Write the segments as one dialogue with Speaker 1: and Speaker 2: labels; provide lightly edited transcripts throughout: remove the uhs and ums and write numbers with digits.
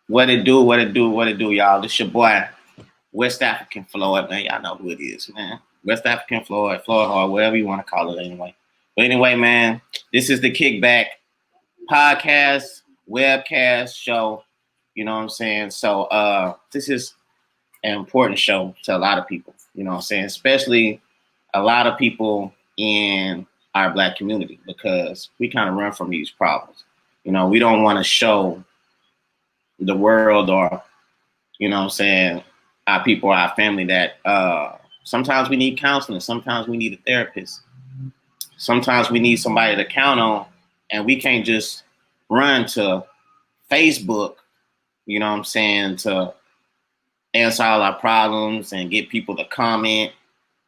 Speaker 1: What it do, what it do, what it do, y'all. This your boy, West African Floyd, man. Y'all know who it is, man. West African Floyd, Floyd Hard, whatever you want to call it anyway. But anyway, man, this is the KikBack Podcast, webcast show. You know what I'm saying? So this is an important show to a lot of people, you know what I'm saying? Especially a lot of people in our Black community because we kind of run from these problems. You know, we don't want to show the world or, you know what I'm saying, our people, our family that sometimes we need counseling, sometimes we need a therapist, sometimes we need somebody to count on, and we can't just run to Facebook, you know what I'm saying, to answer all our problems and get people to comment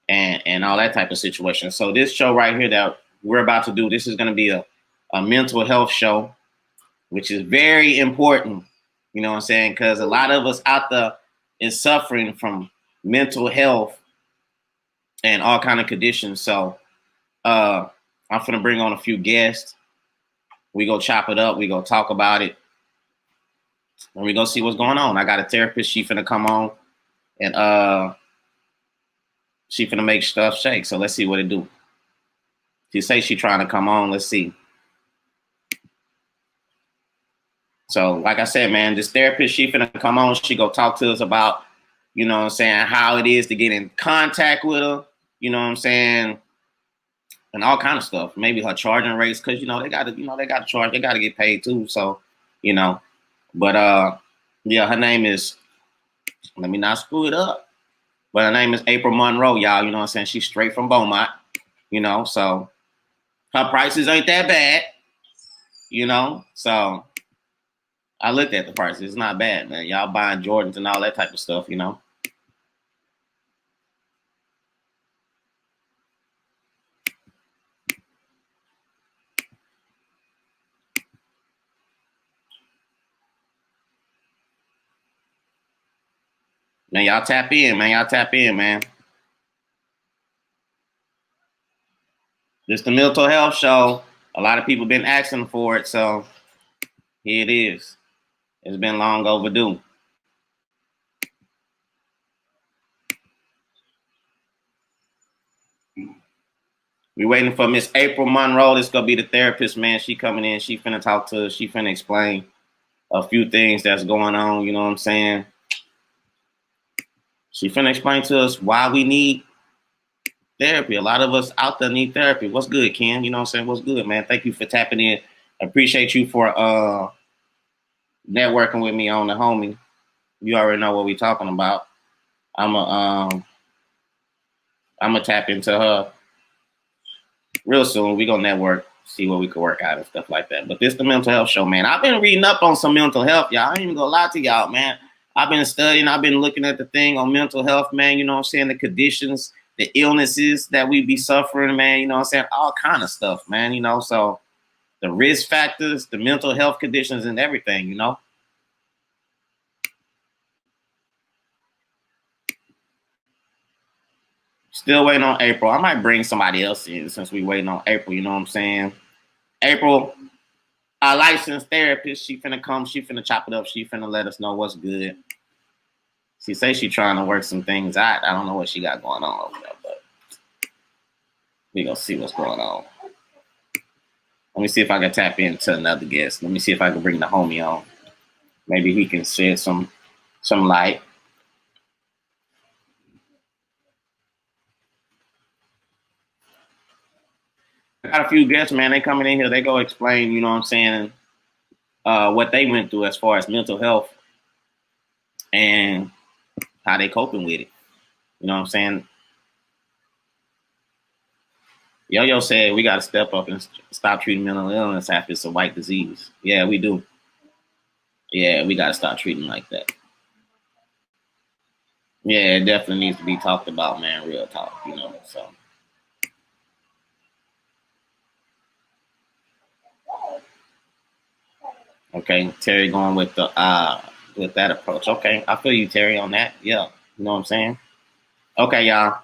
Speaker 1: and all that type of situation. So this show right here that we're about to do, this is going to be a mental health show, which is very important, you know what I'm saying, because a lot of us out there is suffering from mental health and all kind of conditions. So I'm going to bring on a few guests. We go chop it up. We go talk about it. And we go see what's going on. I got a therapist. She finna come on and she finna make stuff shake. So let's see what it do. She say she trying to come on. Let's see. So like I said, man, this therapist, she finna come on. She go talk to us about, you know what I'm saying, how it is to get in contact with her. You know what I'm saying? And all kind of stuff. Maybe her charging rates, because they gotta charge, they gotta get paid too. So, but yeah, her name is, let me not screw it up. But her name is April Monroe, y'all. You know what I'm saying? She's straight from Beaumont, so her prices ain't that bad, So I looked at the prices. It's not bad, man. Y'all buying Jordans and all that type of stuff, Man, y'all tap in, man. Y'all tap in, man. This the mental health show. A lot of people been asking for it, so here it is. It's been long overdue. We waiting for Miss April Monroe. This gonna be the therapist, man. She coming in. She finna talk to us. She finna explain a few things that's going on. You know what I'm saying? She finna explain to us why we need therapy. A lot of us out there need therapy. What's good, Ken? You know what I'm saying? What's good, man? Thank you for tapping in. I appreciate you for networking with me on the homie. You already know what we talking about. I'm a tap into her real soon. We gonna network, see what we can work out and stuff like that. But this the mental health show, man. I've been reading up on some mental health, y'all. I ain't even gonna lie to y'all, man. I've been studying, I've been looking at the thing on mental health, man. You know what I'm saying? The conditions, the illnesses that we be suffering, man. You know what I'm saying? All kind of stuff, man. So the risk factors, the mental health conditions and everything, Still waiting on April. I might bring somebody else in since we waiting on April. You know what I'm saying? April, our licensed therapist, she finna come. She finna chop it up. She finna let us know what's good. She say she trying to work some things out. I don't know what she got going on over there, but we gonna see what's going on. Let me see if I can tap into another guest. Let me see if I can bring the homie on. Maybe he can shed some light. I got a few guests, man. They coming in here. They go explain, you know what I'm saying, what they went through as far as mental health and how they coping with it. You know what I'm saying? Yo said we got to step up and stop treating mental illness after it's a white disease. Yeah, we do. Yeah, we got to stop treating like that. Yeah, it definitely needs to be talked about, man. Real talk, so. Okay, Terry going with that approach. Okay, I feel you, Terry, on that. Yeah, you know what I'm saying? Okay, y'all.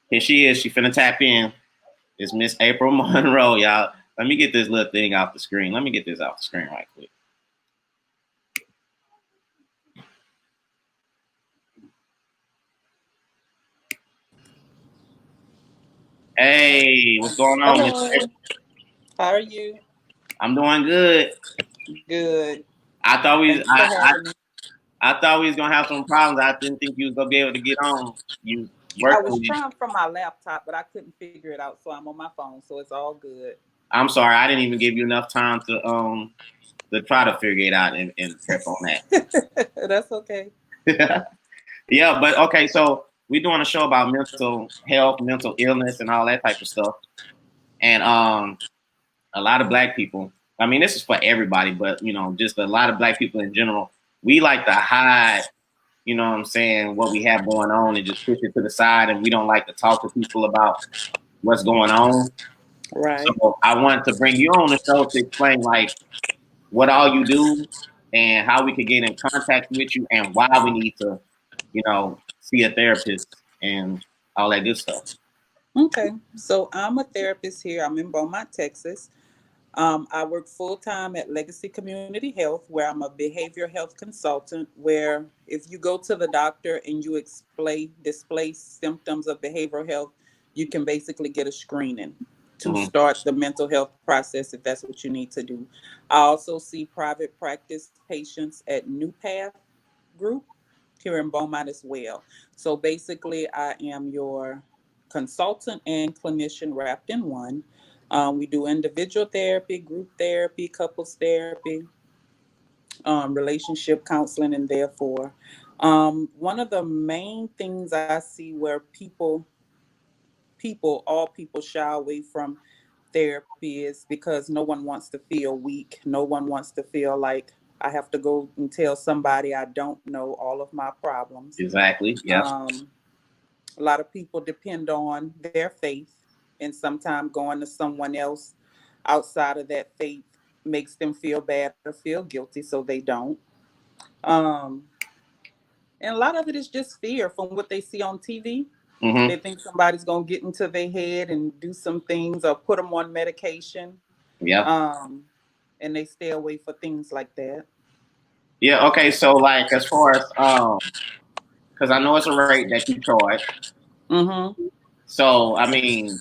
Speaker 1: Here she is. She finna tap in. It's Miss April Monroe, y'all. Let me get this little thing off the screen. Let me get this off the screen right quick. Hey, what's going on, Miss?
Speaker 2: Hello. How are you?
Speaker 1: I'm doing good.
Speaker 2: Good.
Speaker 1: I thought we,
Speaker 2: Thanks for having me.
Speaker 1: I thought we was gonna have some problems. I didn't think you was gonna be able to get on. You
Speaker 2: I
Speaker 1: working
Speaker 2: was
Speaker 1: with you.
Speaker 2: trying from my laptop, but I couldn't figure it out, so I'm on my phone, so it's all good.
Speaker 1: I'm sorry, I didn't even give you enough time to try to figure it out and prep on
Speaker 2: That's okay.
Speaker 1: that. Yeah, but okay, so we're doing a show about mental health, mental illness, and all that type of stuff. And a lot of black people. I mean, this is for everybody, but just a lot of black people in general. We like to hide, what I'm saying, what we have going on and just push it to the side, and we don't like to talk to people about what's going on.
Speaker 2: Right.
Speaker 1: So I wanted to bring you on the show to explain like what all you do and how we could get in contact with you and why we need to, see a therapist and all that good stuff.
Speaker 2: Okay. So I'm a therapist here. I'm in Beaumont, Texas. I work full time at Legacy Community Health, where I'm a behavioral health consultant. Where if you go to the doctor and you display symptoms of behavioral health, you can basically get a screening to
Speaker 1: Mm-hmm.
Speaker 2: start the mental health process if that's what you need to do. I also see private practice patients at New Path Group here in Beaumont as well. So basically, I am your consultant and clinician wrapped in one. We do individual therapy, group therapy, couples therapy, relationship counseling, and therefore, one of the main things I see where all people shy away from therapy is because no one wants to feel weak. No one wants to feel like I have to go and tell somebody I don't know all of my problems.
Speaker 1: Exactly. Yeah.
Speaker 2: Um, a lot of people depend on their faith, and sometimes going to someone else outside of that faith makes them feel bad or feel guilty, so they don't. Um, and a lot of it is just fear from what they see on TV.
Speaker 1: Mm-hmm.
Speaker 2: They think somebody's going to get into their head and do some things or put them on medication.
Speaker 1: Yeah.
Speaker 2: Um, and they stay away for things like that.
Speaker 1: Yeah. Okay. So like as far as because I know it's a rate that you charge.
Speaker 2: Mm-hmm.
Speaker 1: So I mean,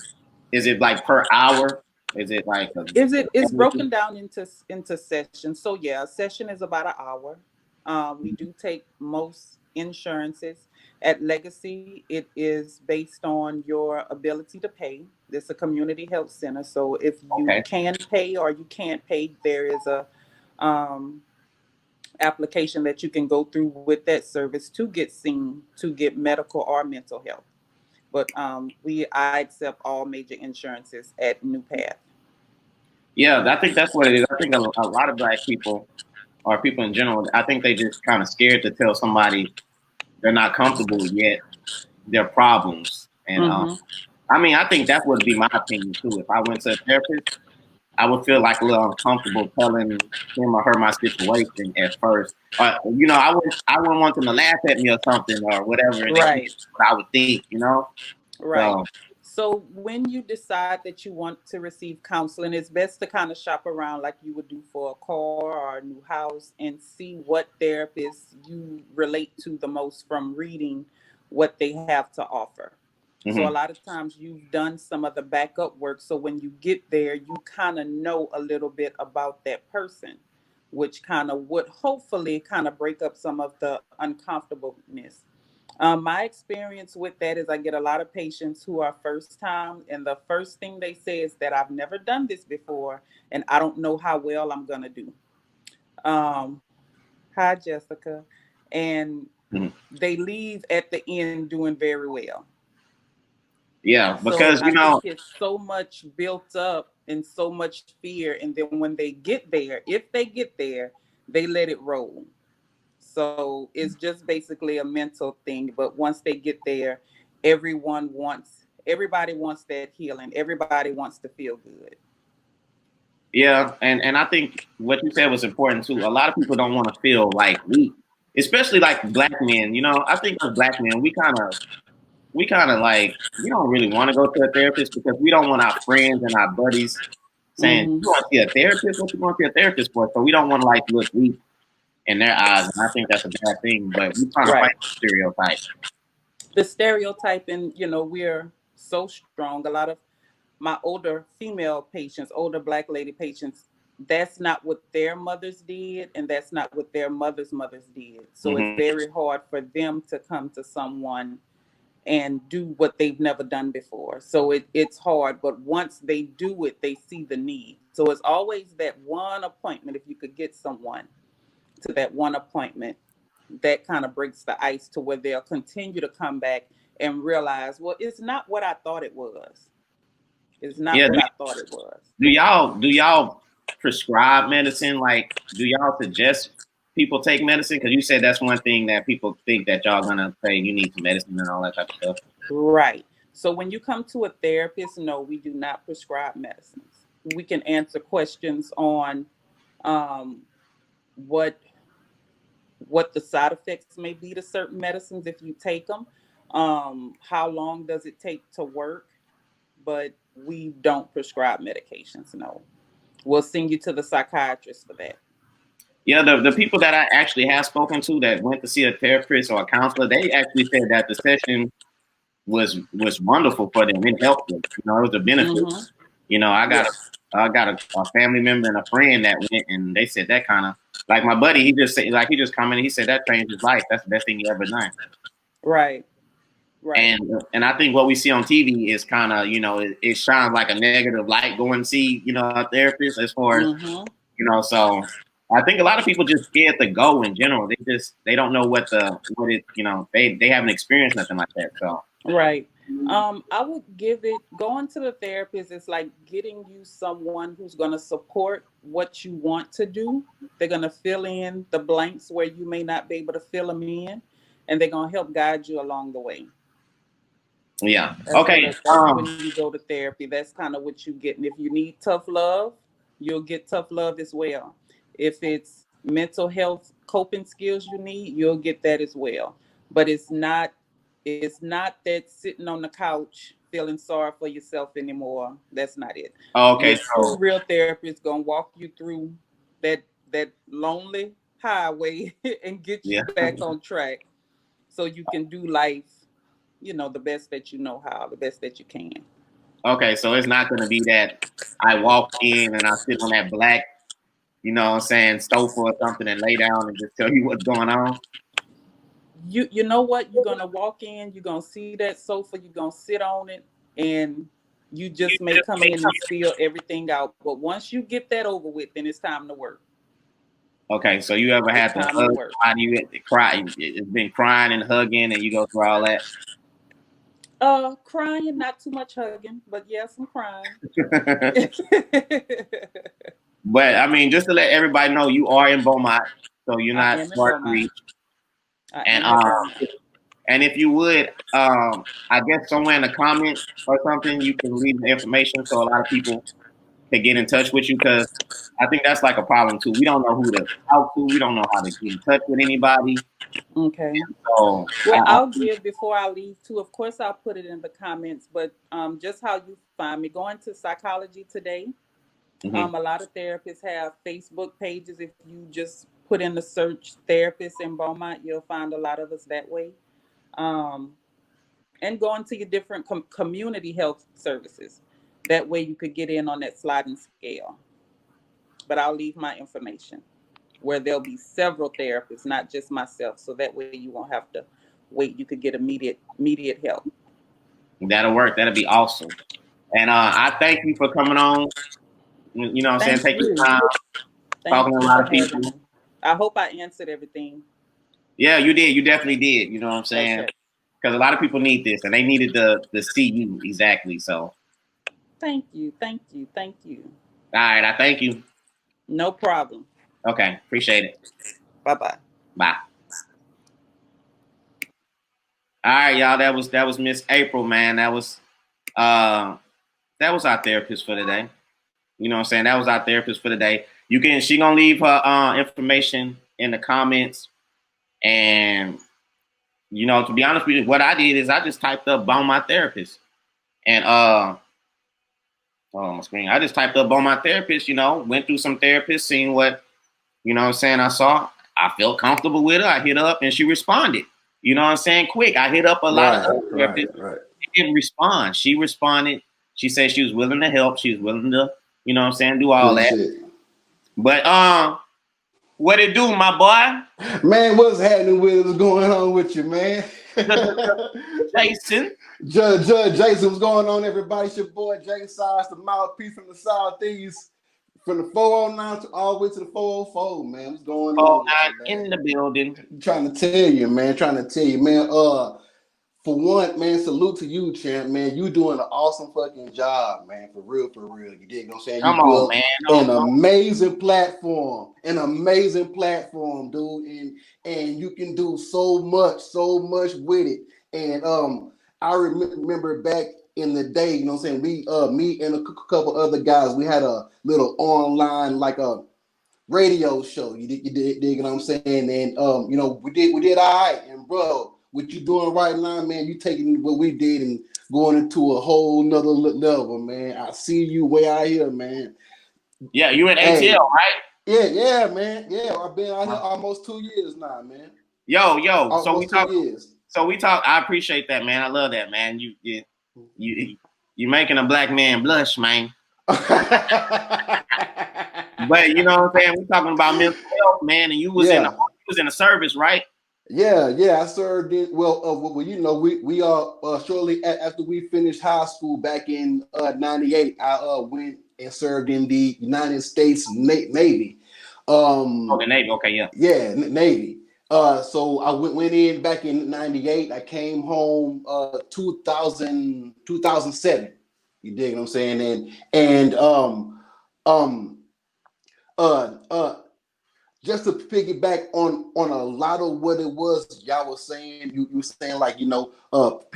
Speaker 1: is it like per hour? Is it like
Speaker 2: It's broken down into sessions. So yeah, a session is about an hour. We do take most insurances. At Legacy, it is based on your ability to pay. It's a community health center, so if you
Speaker 1: okay?
Speaker 2: can pay or you can't pay, there is a um, application that you can go through with that service to get seen to get medical or mental health. But I accept all major insurances at New Path.
Speaker 1: Yeah, I think that's what it is. I think a lot of black people or people in general, I think they just kind of scared to tell somebody they're not comfortable yet their problems. And
Speaker 2: Mm-hmm.
Speaker 1: I mean, I think that would be my opinion too. If I went to a therapist, I would feel like a little uncomfortable telling him or her my situation at first. I wouldn't want them to laugh at me or something or whatever, and they think
Speaker 2: Right,
Speaker 1: that's what I would think.
Speaker 2: right.
Speaker 1: So
Speaker 2: So when you decide that you want to receive counseling, it's best to kind of shop around like you would do for a car or a new house and see what therapists you relate to the most from reading what they have to offer. So a
Speaker 1: mhm.
Speaker 2: lot of times you've done some of the backup work. So when you get there, you kind of know a little bit about that person, which kind of would hopefully kind of break up some of the uncomfortableness. My experience with that is I get a lot of patients who are first time, and the first thing they say is that I've never done this before, and I don't know how well I'm gonna do. Um, Hi, Jessica, and
Speaker 1: Mhm.
Speaker 2: they leave at the end doing very well.
Speaker 1: Yeah,
Speaker 2: So
Speaker 1: because
Speaker 2: I think it's so much built up and so much fear, and then when they get there, if they get there, they let it roll. So it's just basically a mental thing. But once they get there, everybody wants that healing. Everybody wants to feel good.
Speaker 1: yeah, and I think what you said was important too. A lot of people don't want to feel like weak, especially like black men. I think as black men, we kind of like we don't really want to go to a therapist because we don't want our friends and our buddies saying
Speaker 2: Hmm.
Speaker 1: you want to see a therapist. What you going to see a therapist for? So we don't want to like look weak in their eyes, and I think that's a bad thing. But we trying to fight
Speaker 2: Right.
Speaker 1: the stereotype.
Speaker 2: The stereotype, and we're so strong. A lot of my older female patients, older Black lady patients, that's not what their mothers did, and that's not what their mothers did. So it's
Speaker 1: Mm-hmm.
Speaker 2: very hard for them to come to someone and do what they've never done before. So it's hard, but once they do it, they see the need. So it's always that one appointment. If you could get someone to that one appointment, that kind of breaks the ice to where they'll continue to come back and realize, well, it's not what I thought it was. It's not
Speaker 1: Yeah.
Speaker 2: what I thought it was.
Speaker 1: Do y'all prescribe medicine? Like, do y'all suggest people take medicine? Because you said that's one thing that people think that y'all gonna say you need some medicine and all that type of stuff.
Speaker 2: Right. So when you come to a therapist, no, we do not prescribe medicines. We can answer questions on um, what the side effects may be to certain medicines if you take them. How long does it take to work? But we don't prescribe medications. No, we'll send you to the psychiatrist for that.
Speaker 1: Yeah, the people that I actually have spoken to that went to see a therapist or a counselor, they actually said that the session was wonderful for them. It helped them. You know, it was a benefit.
Speaker 2: Mm-hmm.
Speaker 1: You know, I got a family member and a friend that went, and they said that kind of like my buddy. He just said he just commented. He said that changed his life. That's the best thing he ever done.
Speaker 2: Right. Right.
Speaker 1: And I think what we see on TV is kind of, you know, it shines like a negative light going to see, you know, a therapist as far as,
Speaker 2: Mm-hmm.
Speaker 1: you know, so I think a lot of people just scared to go in general. They don't know what it, you know, they haven't experienced nothing like that. So.
Speaker 2: Right. I would give it going to the therapist is like getting you someone who's going to support what you want to do. They're going to fill in the blanks where you may not be able to fill them in, and they're going to help guide you along the way.
Speaker 1: Yeah.
Speaker 2: That's
Speaker 1: okay.
Speaker 2: when you go to therapy, that's kind of what you get. And if you need tough love, you'll get tough love as well. If it's mental health coping skills you need, you'll get that as well. But it's not that sitting on the couch feeling sorry for yourself anymore. That's not it.
Speaker 1: Okay.
Speaker 2: Your true real therapist gonna walk you through that lonely highway and get you back on track so you can do life, you know, the best that you know how, the best that you can.
Speaker 1: Okay, so it's not going to be that I walk in and I sit on that black, you know what I'm saying, sofa or something and lay down and just tell you what's going on.
Speaker 2: You know what? You're going to walk in, you're going to see that sofa, you're going to sit on it, and you just may come in and spill everything out. But once you get that over with, then it's time to work.
Speaker 1: Okay, so you ever had to hug somebody, you had to cry, it's been crying and hugging and you go through all that?
Speaker 2: Crying, not too much hugging, but yes, I'm crying.
Speaker 1: But I mean, just to let everybody know, you are in Beaumont, so you're not far to reach. And if you would, I guess somewhere in the comments or something, you can leave the information so a lot of people can get in touch with you, because I think that's like a problem too. We don't know who to talk to. We don't know how to get in touch with anybody.
Speaker 2: Okay.
Speaker 1: So,
Speaker 2: I'll give before I leave too. Of course, I'll put it in the comments, but just how you find me. Going to Psychology Today. A lot of therapists have Facebook pages. If you just put in the search therapist in Beaumont, you'll find a lot of us that way. And going to your different community health services. That way you could get in on that sliding scale. But I'll leave my information where there'll be several therapists, not just myself. So that way you won't have to wait. You could get immediate help.
Speaker 1: That'll work. That'll be awesome. And I thank you for coming on. You know what I'm saying? Taking time, talking to a lot of people.
Speaker 2: I hope I answered everything.
Speaker 1: Yeah, you did. You definitely did. You know what I'm saying? Because a lot of people need this, and they needed to see you exactly. So.
Speaker 2: Thank you.
Speaker 1: All right, I thank you.
Speaker 2: No problem.
Speaker 1: Okay, appreciate it.
Speaker 2: Bye-bye.
Speaker 1: Bye. All right, y'all. That was Miss April, man. That was our therapist for today. You know what I'm saying? That was our therapist for today. She gonna leave her information in the comments. And you know, to be honest with you, what I did is I just typed up Beaumont therapist. And on my screen, I just typed up Beaumont therapist, you know, went through some therapists, seen what, you know what I'm saying, I saw. I felt comfortable with her. I hit her up and she responded. You know what I'm saying? Quick. I hit up a lot of therapists. She didn't respond. She responded She said she was willing to help. She was willing to, you know what I'm saying, do all
Speaker 3: Good
Speaker 1: that.
Speaker 3: shit.
Speaker 1: But what it do, my boy?
Speaker 3: Man, what's happening with what's going on with you, man?
Speaker 1: Jason.
Speaker 3: Judge Jason, what's going on, everybody? It's your boy Jay Size, the mouthpiece from the Southeast, from the 409 to all the way to the 404, man. What's going on with you, man?
Speaker 1: In the building.
Speaker 3: Trying to tell you, man. For one, man, salute to you, champ, man. You doing an awesome fucking job, man. For real, for real. You dig what I'm saying?
Speaker 1: Come
Speaker 3: you
Speaker 1: on, man.
Speaker 3: An amazing platform, dude. And you can do so much with it. And I remember back in the day, you know what I'm saying? We, me and a couple other guys, we had a little online, like a radio show. You dig what I'm saying? And you know, we did all right. And bro, what you doing right now, man? You taking what we did and going into a whole nother level, man. I see you way out here, man.
Speaker 1: Yeah, you in ATL, right?
Speaker 3: Yeah, man. Yeah, I've been out here almost 2 years now, man.
Speaker 1: Yo.
Speaker 3: Almost 2 years.
Speaker 1: So we talk. I appreciate that, man. I love that, man. You making a black man blush, man. But you know what I'm saying? We're talking about mental health, man, and you was in the service, right?
Speaker 3: Yeah, I served in. Well, you know, we shortly after we finished high school back in '98, I went and served in the United States Navy.
Speaker 1: The Navy, okay, yeah.
Speaker 3: Yeah, Navy. So I went in back in '98. I came home 2007. You dig what I'm saying? And just to piggyback on a lot of what it was y'all was saying, you were saying, like, you know,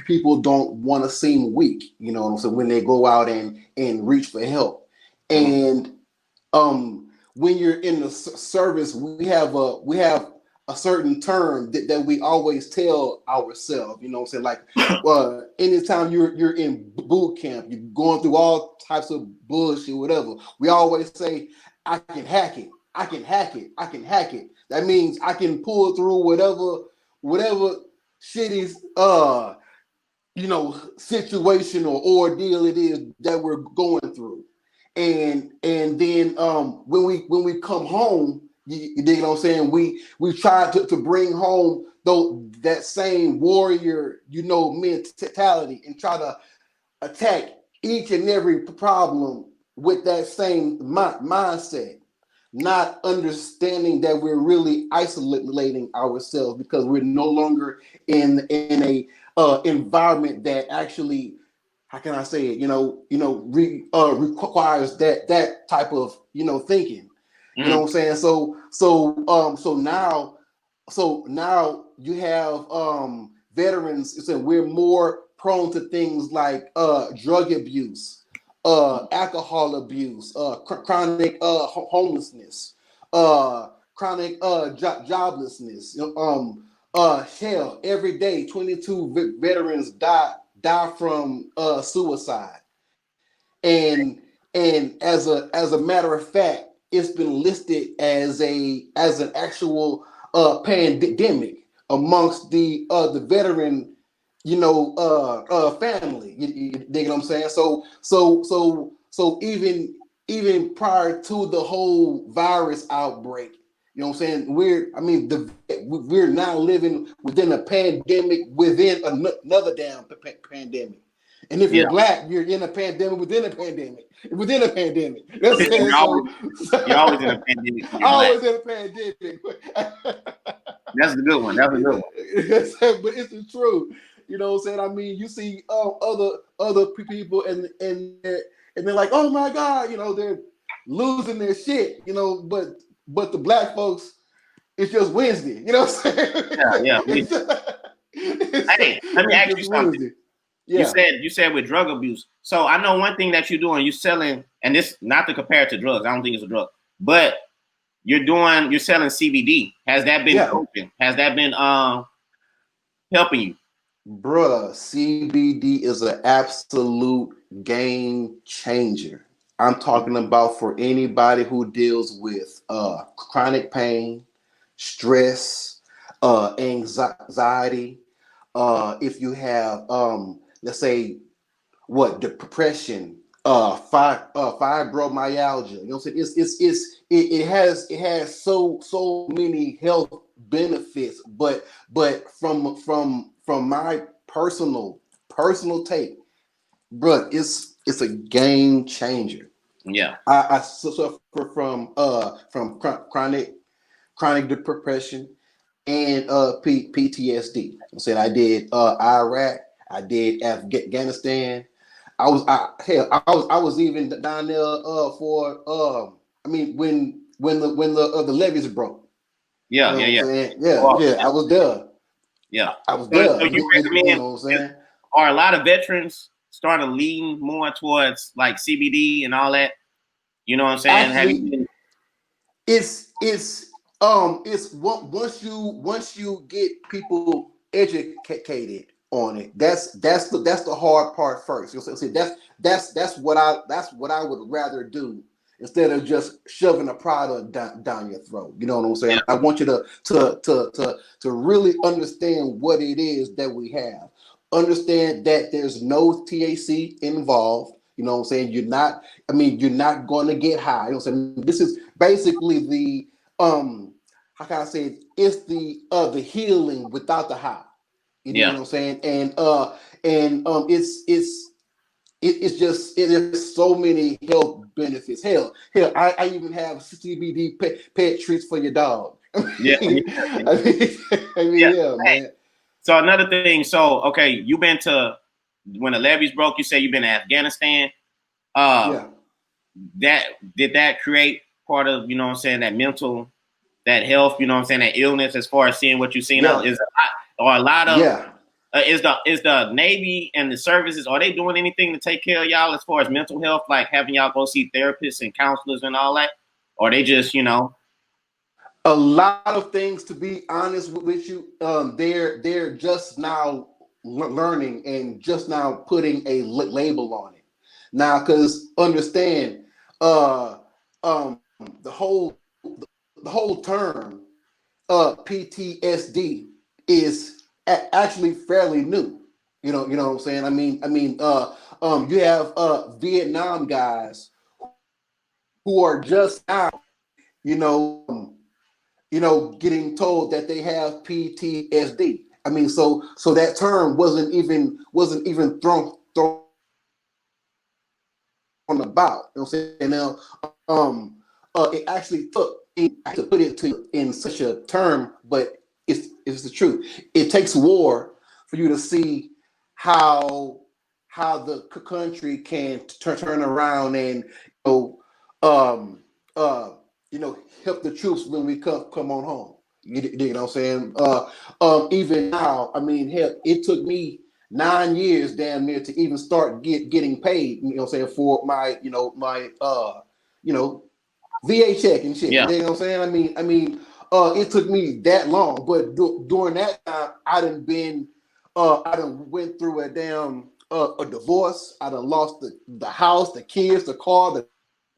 Speaker 3: people don't want to seem weak, you know what I'm saying, when they go out and reach for help. And when you're in the service, we have a certain term that we always tell ourselves, you know what I'm saying, like anytime you're in boot camp, you're going through all types of bullshit, whatever, we always say, I can hack it. I can hack it. That means I can pull through whatever shitty you know, situation or ordeal it is that we're going through. And then when we come home, you dig what I'm saying, we try to bring home that same warrior, you know, mentality, and try to attack each and every problem with that same mindset, not understanding that we're really isolating ourselves because we're no longer in a environment that actually, how can I say it, requires that type of, you know, thinking. You know what I'm saying? So now you have veterans. So we're more prone to things like drug abuse, alcohol abuse, chronic homelessness, chronic joblessness. Hell, every day 22 veterans die from suicide, and as a matter of fact, it's been listed as an actual pandemic amongst the veteran, you know, family. You dig what I'm saying? So even prior to the whole virus outbreak, you know what I'm saying, we're now living within a pandemic within another damn pandemic. And if you're black, you're in a pandemic within a pandemic. Within a pandemic. That's
Speaker 1: you're always in a pandemic.
Speaker 3: Always in a pandemic.
Speaker 1: That's the good one. That's a good one.
Speaker 3: But it's the truth. You know what I'm saying? I mean, you see other people and they're like, oh my God, you know, they're losing their shit, you know, but the black folks, it's just Wednesday. You know what I'm saying?
Speaker 1: Yeah. Hey, let me ask you something.
Speaker 3: Wednesday. Yeah.
Speaker 1: You said with drug abuse. So I know one thing that you're doing, you're selling, and this not to compare it to drugs. I don't think it's a drug, but you're selling CBD. Has that been helping? Has that been helping you?
Speaker 3: Bruh, CBD is an absolute game changer. I'm talking about for anybody who deals with chronic pain, stress, anxiety. If you have, let's say, depression, fibromyalgia. You know what I'm saying? It has so many health benefits, but from my personal take, bro, it's a game changer.
Speaker 1: Yeah.
Speaker 3: I suffer from chronic depression and PTSD. I said I did Iraq, I did Afghanistan. I was even down there for I mean when the levees broke.
Speaker 1: Yeah,
Speaker 3: You know
Speaker 1: yeah,
Speaker 3: what
Speaker 1: yeah.
Speaker 3: I'm saying? Yeah,
Speaker 1: Well,
Speaker 3: yeah, I was there.
Speaker 1: yeah.
Speaker 3: I was
Speaker 1: So,
Speaker 3: there.
Speaker 1: so you
Speaker 3: You
Speaker 1: recommend,
Speaker 3: know what I'm saying?
Speaker 1: are a lot of veterans starting to lean more towards like CBD and all that? You know what I'm saying? Have you
Speaker 3: Actually,
Speaker 1: been,
Speaker 3: it's once you get people educated on it, that's the hard part first. You know, see, that's what I would rather do instead of just shoving a product down your throat. You know what I'm saying?
Speaker 1: yeah,
Speaker 3: I want you to really understand what it is that we have. Understand that there's no THC involved. You know what I'm saying? You're not going to get high. You know what I'm saying? This is basically the how can I say it? It's the healing without the high. You know
Speaker 1: yeah.
Speaker 3: what I'm saying? And it's just it is so many health benefits. Hell, I even have CBD pet treats for your dog.
Speaker 1: Yeah, yeah, yeah.
Speaker 3: Yeah,
Speaker 1: Hey,
Speaker 3: man.
Speaker 1: so another thing, so okay, you've been to when the levees broke, you say you've been to Afghanistan. Uh
Speaker 3: Yeah.
Speaker 1: that did that create part of, you know what I'm saying, that mental, that health, you know what I'm saying, that illness as far as seeing what you've seen out
Speaker 3: Yeah.
Speaker 1: is a lot of
Speaker 3: Yeah.
Speaker 1: is the Navy and the services, are they doing anything to take care of y'all as far as mental health, like having y'all go see therapists and counselors and all that? Or they just, you know,
Speaker 3: A lot of things, to be honest with you. They're just now learning and just now putting a label on it now, because understand uh the whole term PTSD is actually fairly new. You know what I'm saying? You have Vietnam guys who are just now, you know, getting told that they have PTSD. So that term wasn't even thrown about. You know what I'm saying? Now, it actually took to put it in such a term, but it's the truth. It takes war for you to see how the country can turn around and um uh help the troops when we come on home. You know what I'm saying? Even now, hell, it took me 9 years damn near to even start getting paid. You know what I'm saying, for my you know VA check and shit. You
Speaker 1: yeah,
Speaker 3: know what I'm saying? It took me that long, but during that time, I done went through a damn a divorce. I done lost the house, the kids, the car, the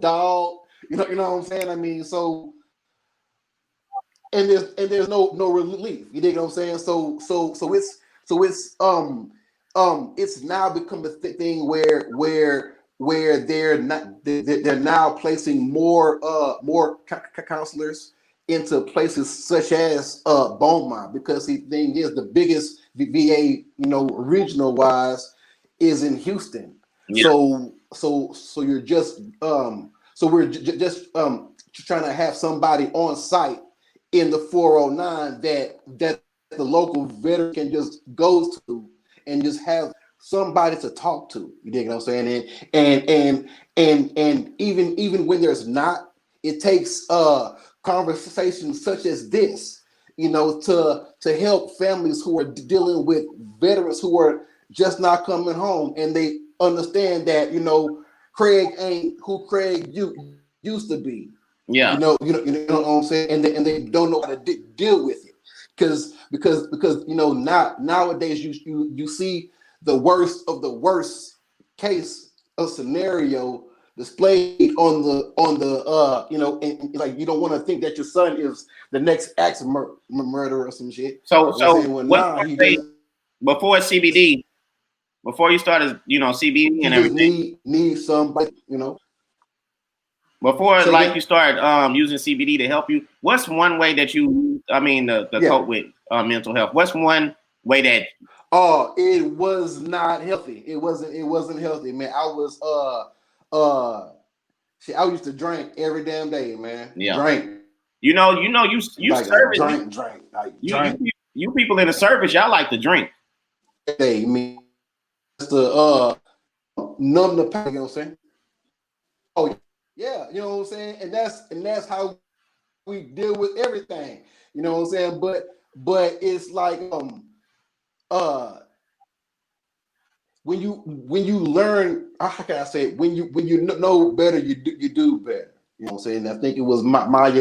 Speaker 3: dog. You know what I'm saying? There's no relief. You dig what I'm saying? It's now become a thing where they're now placing more counselors into places such as Beaumont, because the thing is, the biggest VA, regional wise, is in Houston.
Speaker 1: yeah,
Speaker 3: So you're just so we're just trying to have somebody on site in the 409 that the local veteran can just go to and just have somebody to talk to. You dig what I'm saying? And even when there's not, it takes conversations such as this, to help families who are dealing with veterans who are just not coming home, and they understand that Craig ain't who Craig used to be.
Speaker 1: yeah.
Speaker 3: You know what I'm saying, and they don't know how to deal with it, because nowadays you see the worst of the worst case of scenario displayed on the and like, you don't want to think that your son is the next axe murderer or some shit. You know what I'm
Speaker 1: So
Speaker 3: saying? Well,
Speaker 1: what
Speaker 3: nah,
Speaker 1: I
Speaker 3: he
Speaker 1: say
Speaker 3: just
Speaker 1: before CBD, Before you started, CBD
Speaker 3: You
Speaker 1: and
Speaker 3: just
Speaker 1: everything.
Speaker 3: need somebody,
Speaker 1: Before,
Speaker 3: Say
Speaker 1: like,
Speaker 3: again?
Speaker 1: you start using CBD to help you, what's one way that to
Speaker 3: Yeah.
Speaker 1: cope with mental health? What's one way that?
Speaker 3: Oh, it was not healthy. It wasn't healthy, man. I was shit, I used to drink every damn day, man.
Speaker 1: Yeah.
Speaker 3: Drink.
Speaker 1: You
Speaker 3: Like
Speaker 1: service,
Speaker 3: drink. Like drink
Speaker 1: you people in the service, y'all like to drink.
Speaker 3: every day. I mean, just to numb the pain, you know what I'm saying? Oh yeah, you know what I'm saying? And that's how we deal with everything. You know what I'm saying? But it's like uh when you learn, how can I say it? When you know better, you do better. You know what I'm saying? I think it was Maya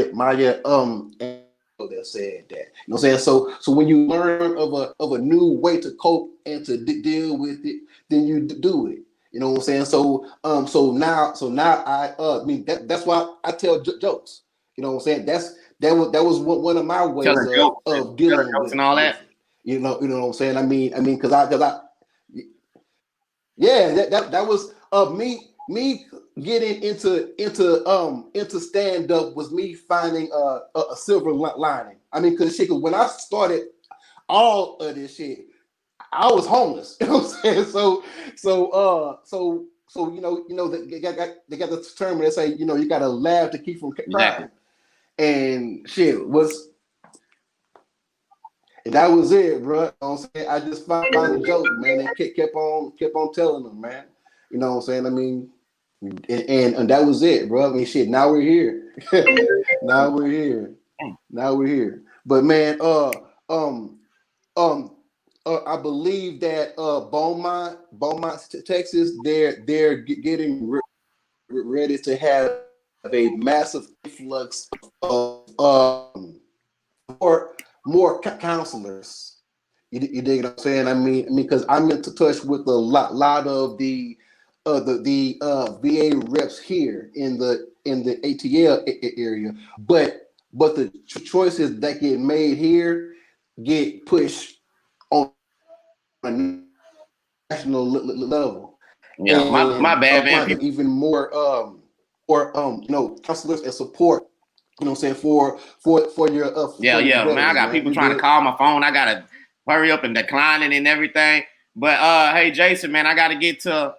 Speaker 3: that said that. You know what I'm saying? So when you learn of a new way to cope and to deal with it, then you do it. You know what I'm saying? So now I mean that's why I tell jokes. You know what I'm saying? That was one of my ways
Speaker 1: Telling jokes,
Speaker 3: of
Speaker 1: telling
Speaker 3: dealing
Speaker 1: jokes and all
Speaker 3: with
Speaker 1: that.
Speaker 3: it. You know what I'm saying? I mean, because I yeah, that was me getting into stand up was me finding a silver lining. I mean, cause when I started all of this shit, I was homeless. You know what I'm saying? So they got the term where they say you got to laugh to keep from
Speaker 1: Exactly.
Speaker 3: crying, and shit was. And that was it, bro. You know what I'm saying? I just found a joke, man, and kept on telling them, man. You know what I'm saying? I mean, and that was it, bro. I mean, shit. Now we're here. now we're here. Now we're here. But man, um, I believe that Beaumont, Texas, they're getting ready to have a massive influx of more counselors. You dig what I'm saying? I mean, because I'm in touch with a lot of the VA reps here in the ATL area, but the choices that get made here get pushed on a national level,
Speaker 1: Yeah, my
Speaker 3: and
Speaker 1: bad, man.
Speaker 3: find even more or counselors and support. You know what I'm saying for your
Speaker 1: Man. I
Speaker 3: veterans,
Speaker 1: got
Speaker 3: man.
Speaker 1: people
Speaker 3: You
Speaker 1: trying to
Speaker 3: good?
Speaker 1: call my phone. I gotta hurry up and decline it and everything. But hey, Jason, man, I gotta get to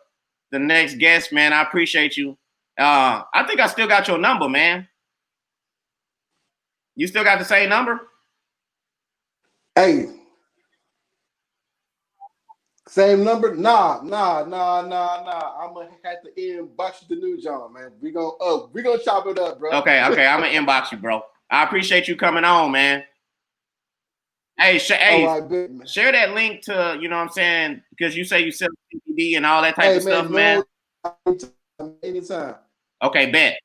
Speaker 1: the next guest, man. I appreciate you. I think I still got your number, man. You still got the same number?
Speaker 3: Hey, same number? Nah. I'm gonna have to inbox you the new John, man. We gonna chop it up, bro.
Speaker 1: Okay. I'm gonna inbox you, bro. I appreciate you coming on, man. Hey,
Speaker 3: All right, big man.
Speaker 1: share that link to, what I'm saying, because you say you sell CBD and all that type
Speaker 3: Hey,
Speaker 1: of
Speaker 3: man.
Speaker 1: stuff, man.
Speaker 3: Anytime.
Speaker 1: Okay, bet.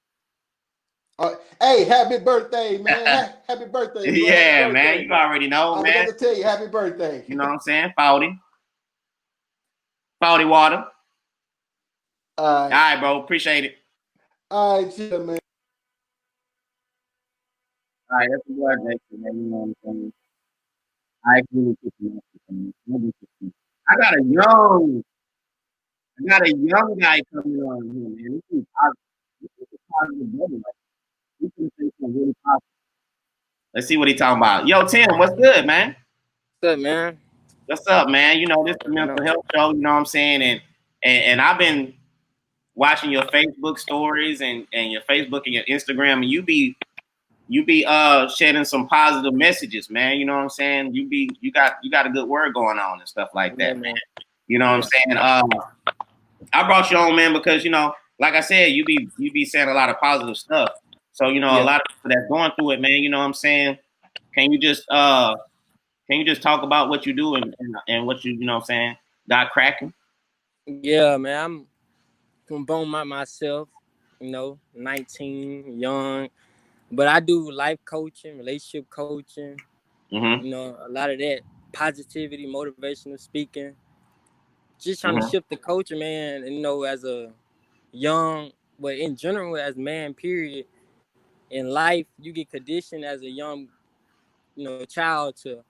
Speaker 3: Hey, happy birthday, man. Happy birthday, bro. Happy
Speaker 1: Yeah, man.
Speaker 3: birthday.
Speaker 1: You already know,
Speaker 3: I got
Speaker 1: man.
Speaker 3: to tell you, happy birthday.
Speaker 1: You know what I'm saying? 40 water.
Speaker 3: All
Speaker 1: All
Speaker 3: right.
Speaker 1: right, bro. Appreciate it.
Speaker 3: All right, chill, man.
Speaker 1: All right, that's a good day, man. You know what I'm saying? I agree with you. I got a young, guy coming on here, man. This is positive. This is a positive brother. Like, we can say something really positive. Let's see what he talking about. Yo, Tim, what's good, man?
Speaker 4: What's up, man?
Speaker 1: What's up, man? This is a
Speaker 4: I know.
Speaker 1: mental health show. You know what I'm saying? And I've been watching your Facebook stories and your Facebook and your Instagram, and you be shedding some positive messages, man. You know what I'm saying? You got a good word going on and stuff like
Speaker 4: Yeah,
Speaker 1: that, man.
Speaker 4: man.
Speaker 1: You know what I'm
Speaker 4: Yeah.
Speaker 1: saying? I brought you on, man, because like I said, you be saying a lot of positive stuff. So a
Speaker 4: Yeah.
Speaker 1: lot of people that's going through it, man. You know what I'm saying? Can you just talk about what you do and what you know what I'm saying got cracking?
Speaker 4: Yeah, man. I'm from Beaumont myself, 19, young. But I do life coaching, relationship coaching,
Speaker 1: Mm-hmm.
Speaker 4: a lot of that positivity, motivational speaking. Just trying to
Speaker 1: Mm-hmm.
Speaker 4: shift the culture, man. And, as a young, but in general, as man, period, in life, you get conditioned as a young, child to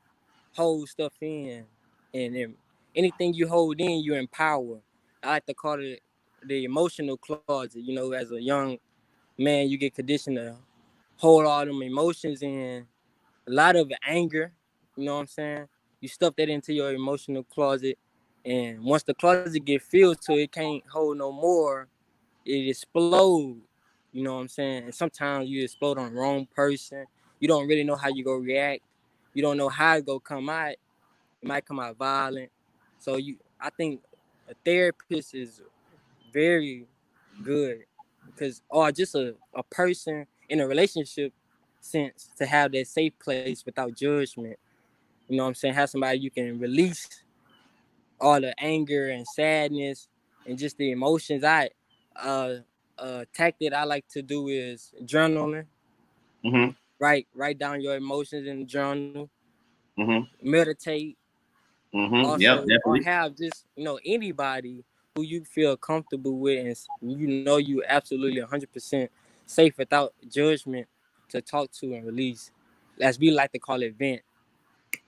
Speaker 4: hold stuff in and anything you hold in, you empower. I like to call it the emotional closet. You know, as a young man, you get conditioned to hold all them emotions in, a lot of anger. You know what I'm saying? You stuff that into your emotional closet, and once the closet get filled so it can't hold no more, it explode. You know what I'm saying? And sometimes you explode on the wrong person. You don't really know how you go react. You don't know how it go come out. It might come out violent. So I think a therapist is very good because, or just a person in a relationship sense, to have that safe place without judgment. You know what I'm saying? Have somebody you can release all the anger and sadness and just the emotions. Tactic I like to do is journaling.
Speaker 1: Mm-hmm.
Speaker 4: Write down your emotions in the journal.
Speaker 1: Mm-hmm.
Speaker 4: Meditate.
Speaker 1: Mm-hmm. Yep,
Speaker 4: Also, or
Speaker 1: definitely.
Speaker 4: have just, anybody who you feel comfortable with, and you know you absolutely 100% safe without judgment to talk to and release. As we like to call it, vent.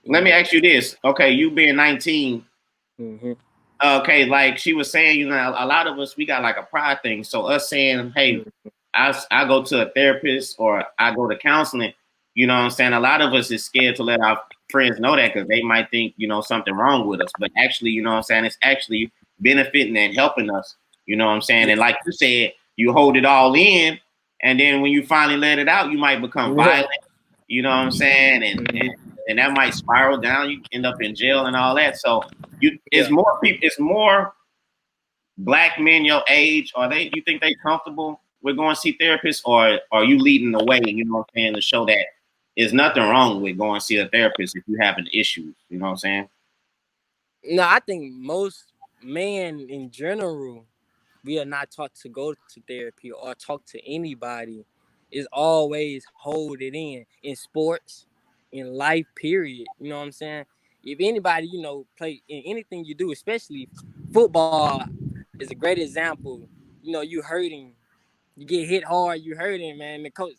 Speaker 1: Let me ask you this. Okay, you being 19.
Speaker 4: Mm-hmm.
Speaker 1: Okay, like she was saying, a lot of us, we got like a pride thing. So us saying, hey, I go to a therapist or I go to counseling, you know what I'm saying? A lot of us is scared to let our friends know that because they might think, something wrong with us. But actually, you know what I'm saying? It's actually benefiting and helping us, you know what I'm saying? And like you said, you hold it all in. And then when you finally let it out, you might become violent, you know what I'm saying? And that might spiral down. You end up in jail and all that. So it's more people, it's more black men your age. You think they comfortable with going to see therapists, or are you leading the way, you know what I'm saying, to show that there's nothing wrong with going to see a therapist if you having issues, you know what I'm saying?
Speaker 4: No, I think most men in general, we are not taught to go to therapy or talk to anybody. It's always hold it in sports, in life, period. You know what I'm saying? If anybody, play in anything you do, especially football is a great example. You hurting, you get hit hard, you hurting, man. The coach,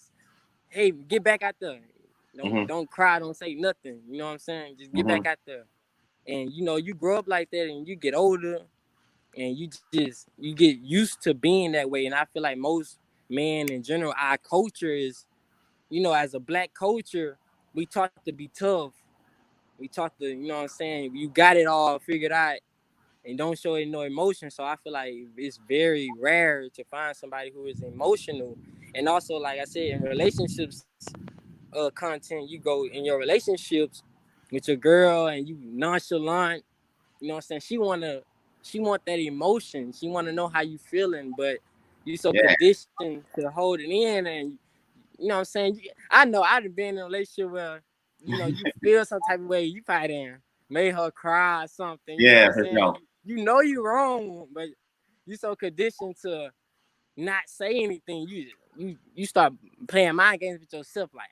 Speaker 4: hey, get back out there.
Speaker 1: Mm-hmm.
Speaker 4: Don't cry, don't say nothing. You know what I'm saying? Just get back out there. And you grow up like that, and you get older, and you get used to being that way. And I feel like most men in general, our culture is, as a black culture, we taught to be tough. We taught to, you know what I'm saying, you got it all figured out and don't show it no emotion. So I feel like it's very rare to find somebody who is emotional. And also, like I said, in relationships content, you go in your relationships with your girl and you nonchalant, you know what I'm saying? She want that emotion. She want to know how you feeling, but you so conditioned to hold it in, and you know what I'm saying? I know I've been in a relationship where, you feel some type of way, you probably done made her cry or something, you know what I'm
Speaker 1: For
Speaker 4: saying?
Speaker 1: sure.
Speaker 4: You know you wrong, but you so conditioned to not say anything. You start playing mind games with yourself, like,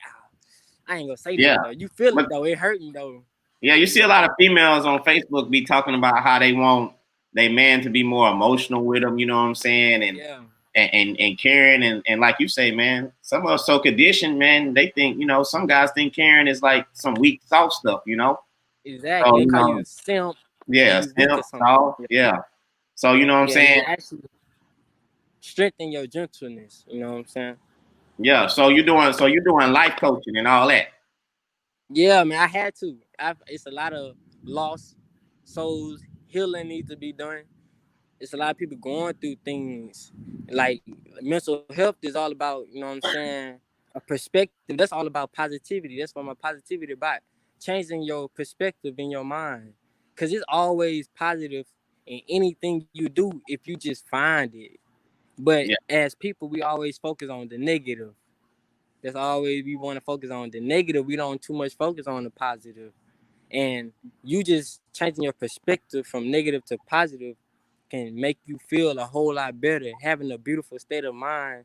Speaker 4: I ain't gonna say nothing though. You feel it though, it hurting though.
Speaker 1: Yeah, you see a lot of females on Facebook be talking about how they want their man to be more emotional with them, you know what I'm saying? And caring, and like you say, man, some of us so conditioned, man, they think, some guys think caring is like some weak, soft stuff,
Speaker 4: Exactly.
Speaker 1: So,
Speaker 4: They call you a simp.
Speaker 1: Yeah,
Speaker 4: You weak or something.
Speaker 1: soft, yeah. So, you know what I'm saying?
Speaker 4: It actually strengthen your gentleness, you know what I'm saying?
Speaker 1: Yeah, so you're doing life coaching and all that.
Speaker 4: Yeah, man, I had to. It's a lot of lost souls. Healing needs to be done. It's a lot of people going through things. Like mental health is all about, you know what I'm saying, a perspective. That's all about positivity. That's what my positivity about. Changing your perspective in your mind. Because it's always positive in anything you do if you just find it. But as people, we always focus on the negative. That's always we want to focus on the negative. We don't too much focus on the positive. And you just changing your perspective from negative to positive can make you feel a whole lot better. Having a beautiful state of mind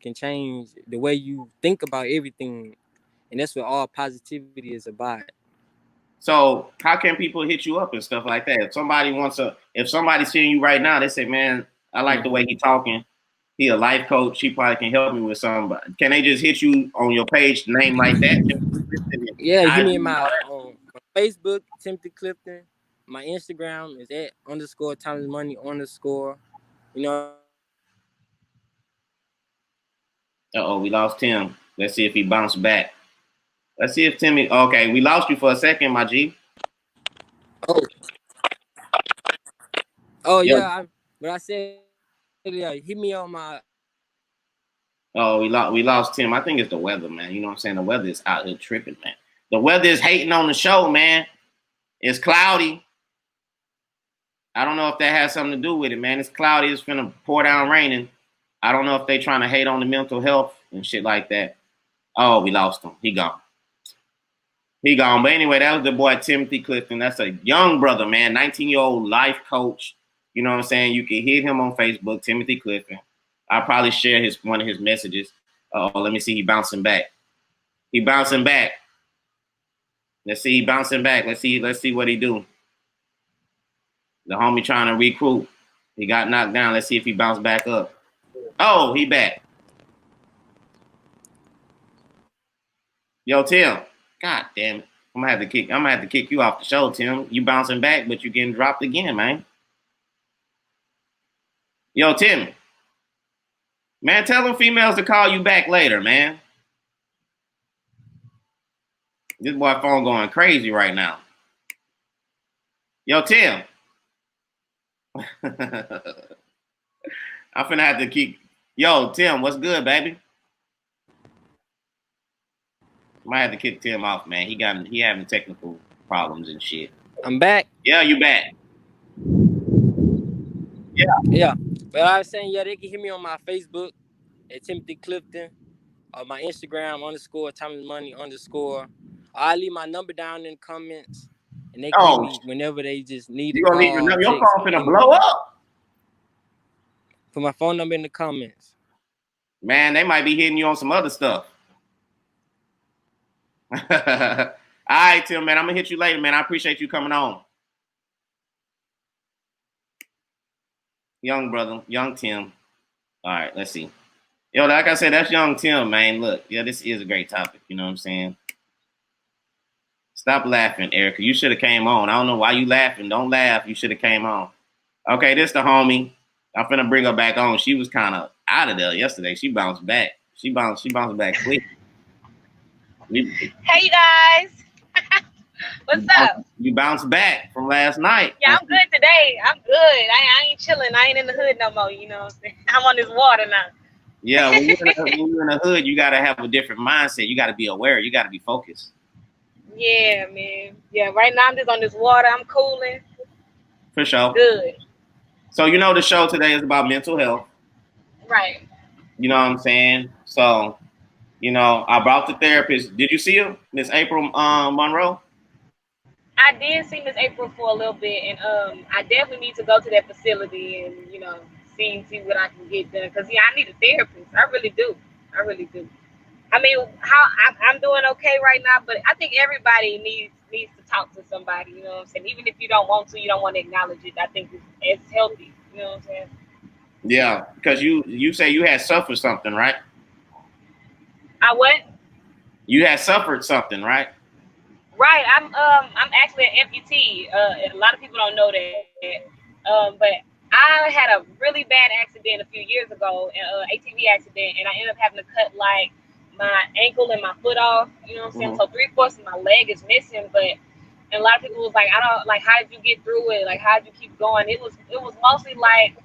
Speaker 4: can change the way you think about everything. And that's what all positivity is about.
Speaker 1: So how can people hit you up and stuff like that? If somebody's seeing you right now, they say, man, I like the way he talking. He a life coach. He probably can help me with something. But can they just hit you on your page, name like that?
Speaker 4: Yeah, hit me in my Facebook, Timothy Clifton. My Instagram is at _times_money_. You know.
Speaker 1: We lost Tim. Let's see if he bounced back. Let's see if Timmy. Okay, we lost you for a second, my G.
Speaker 4: Oh
Speaker 1: Yo.
Speaker 4: yeah, but I said, yeah, hit me on my.
Speaker 1: Oh, we lost Tim. I think it's the weather, man. You know what I'm saying? The weather is out here tripping, man. The weather is hating on the show, man. It's cloudy. I don't know if that has something to do with it, man. It's cloudy. It's finna pour down raining. I don't know if they trying to hate on the mental health and shit like that. Oh, we lost him. He gone. He gone. But anyway, that was the boy Timothy Clifton. That's a young brother, man. 19-year-old life coach. You know what I'm saying? You can hit him on Facebook, Timothy Clifton. I'll probably share one of his messages. Let me see. He bouncing back. He bouncing back. Let's see. He bouncing back. Let's see what he do. The homie trying to recruit. He got knocked down. Let's see if he bounced back up. Oh, he back. Yo, Tim. God damn it. I'm gonna have to kick you off the show, Tim. You bouncing back, but you getting dropped again, man. Yo, Tim. Man, tell them females to call you back later, man. This boy phone going crazy right now. Yo, Tim. I'm finna have to keep. Yo, Tim, what's good, baby? Might have to kick Tim off, man. He having technical problems and shit.
Speaker 4: I'm back.
Speaker 1: Yeah, you back.
Speaker 4: Yeah. But I was saying, yeah, they can hit me on my Facebook at Timothy Clifton, or my Instagram _times_money_. I'll leave my number down in the comments, and they can hit me whenever they just need
Speaker 1: You
Speaker 4: to
Speaker 1: gonna
Speaker 4: call.
Speaker 1: need your number? Your phone finna blow up.
Speaker 4: Put my phone number in the comments.
Speaker 1: Man, they might be hitting you on some other stuff. All right, Tim, man. I'm gonna hit you later, man. I appreciate you coming on. Young brother, young Tim. All right, let's see. Yo, like I said, that's young Tim, man. Look, yeah, this is a great topic. You know what I'm saying? Stop laughing, Erica. You should have came on. I don't know why you laughing. Don't laugh. You should have came on. Okay, this the homie. I'm finna bring her back on. She was kind of out of there yesterday. She bounced back. She bounced back quick.
Speaker 5: Hey, you guys. What's up?
Speaker 1: You bounced back from last night.
Speaker 5: Yeah, I'm good today. I'm good. I ain't chilling. I ain't in the hood no more. You know what I'm saying? I'm on this water now.
Speaker 1: Yeah, when you're in the hood, you got to have a different mindset. You got to be aware. You got to be focused.
Speaker 5: Yeah, man. Yeah, right now I'm just on this water. I'm cooling.
Speaker 1: For sure.
Speaker 5: Good.
Speaker 1: So, you know, the show today is about mental health.
Speaker 5: Right.
Speaker 1: You know what I'm saying? So, you know, I brought the therapist. Did you see her, Miss April Monroe?
Speaker 5: I did see Miss April for a little bit, and I definitely need to go to that facility and, you know, see what I can get done. Because, yeah, I need a therapist. I really do. I mean, I'm doing okay right now, but I think everybody needs to talk to somebody, you know what I'm saying? Even if you don't want to, you don't want to acknowledge it. I think it's healthy, you know what I'm saying?
Speaker 1: Yeah, because you say you had suffered something, right?
Speaker 5: I what?
Speaker 1: You had suffered something, right?
Speaker 5: Right. I'm actually an amputee. A lot of people don't know that. But I had a really bad accident a few years ago, an ATV accident, and I ended up having to cut like my ankle and my foot off. You know what I'm saying? So 3/4 of my leg is missing. And a lot of people was like, I don't like, how did you get through it? Like, how did you keep going? It was mostly like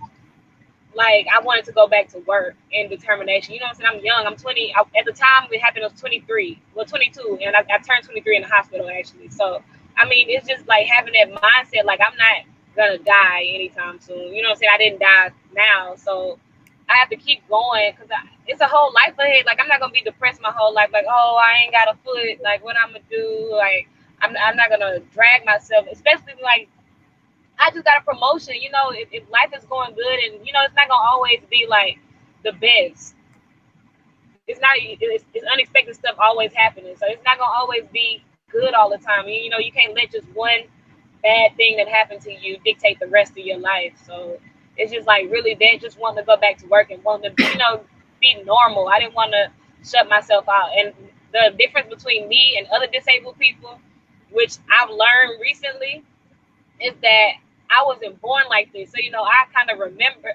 Speaker 5: I wanted to go back to work and determination. You know what I'm saying? I'm young. I'm 20. At the time it happened, I was 23. Well, 22. And I turned 23 in the hospital, actually. So, I mean, it's just like having that mindset, like I'm not going to die anytime soon. You know what I'm saying? I didn't die now. So, I have to keep going because it's a whole life ahead. Like, I'm not going to be depressed my whole life. Like, oh, I ain't got a foot. Like, what I'm going to do? Like, I'm not going to drag myself, especially like, I just got a promotion, you know, if life is going good and, you know, it's not going to always be like the best. It's unexpected stuff always happening. So it's not going to always be good all the time. You know, you can't let just one bad thing that happened to you dictate the rest of your life. So it's just like really that just wanting to go back to work and wanting to, you know, be normal. I didn't want to shut myself out. And the difference between me and other disabled people, which I've learned recently, is that I wasn't born like this. So, I kind of remember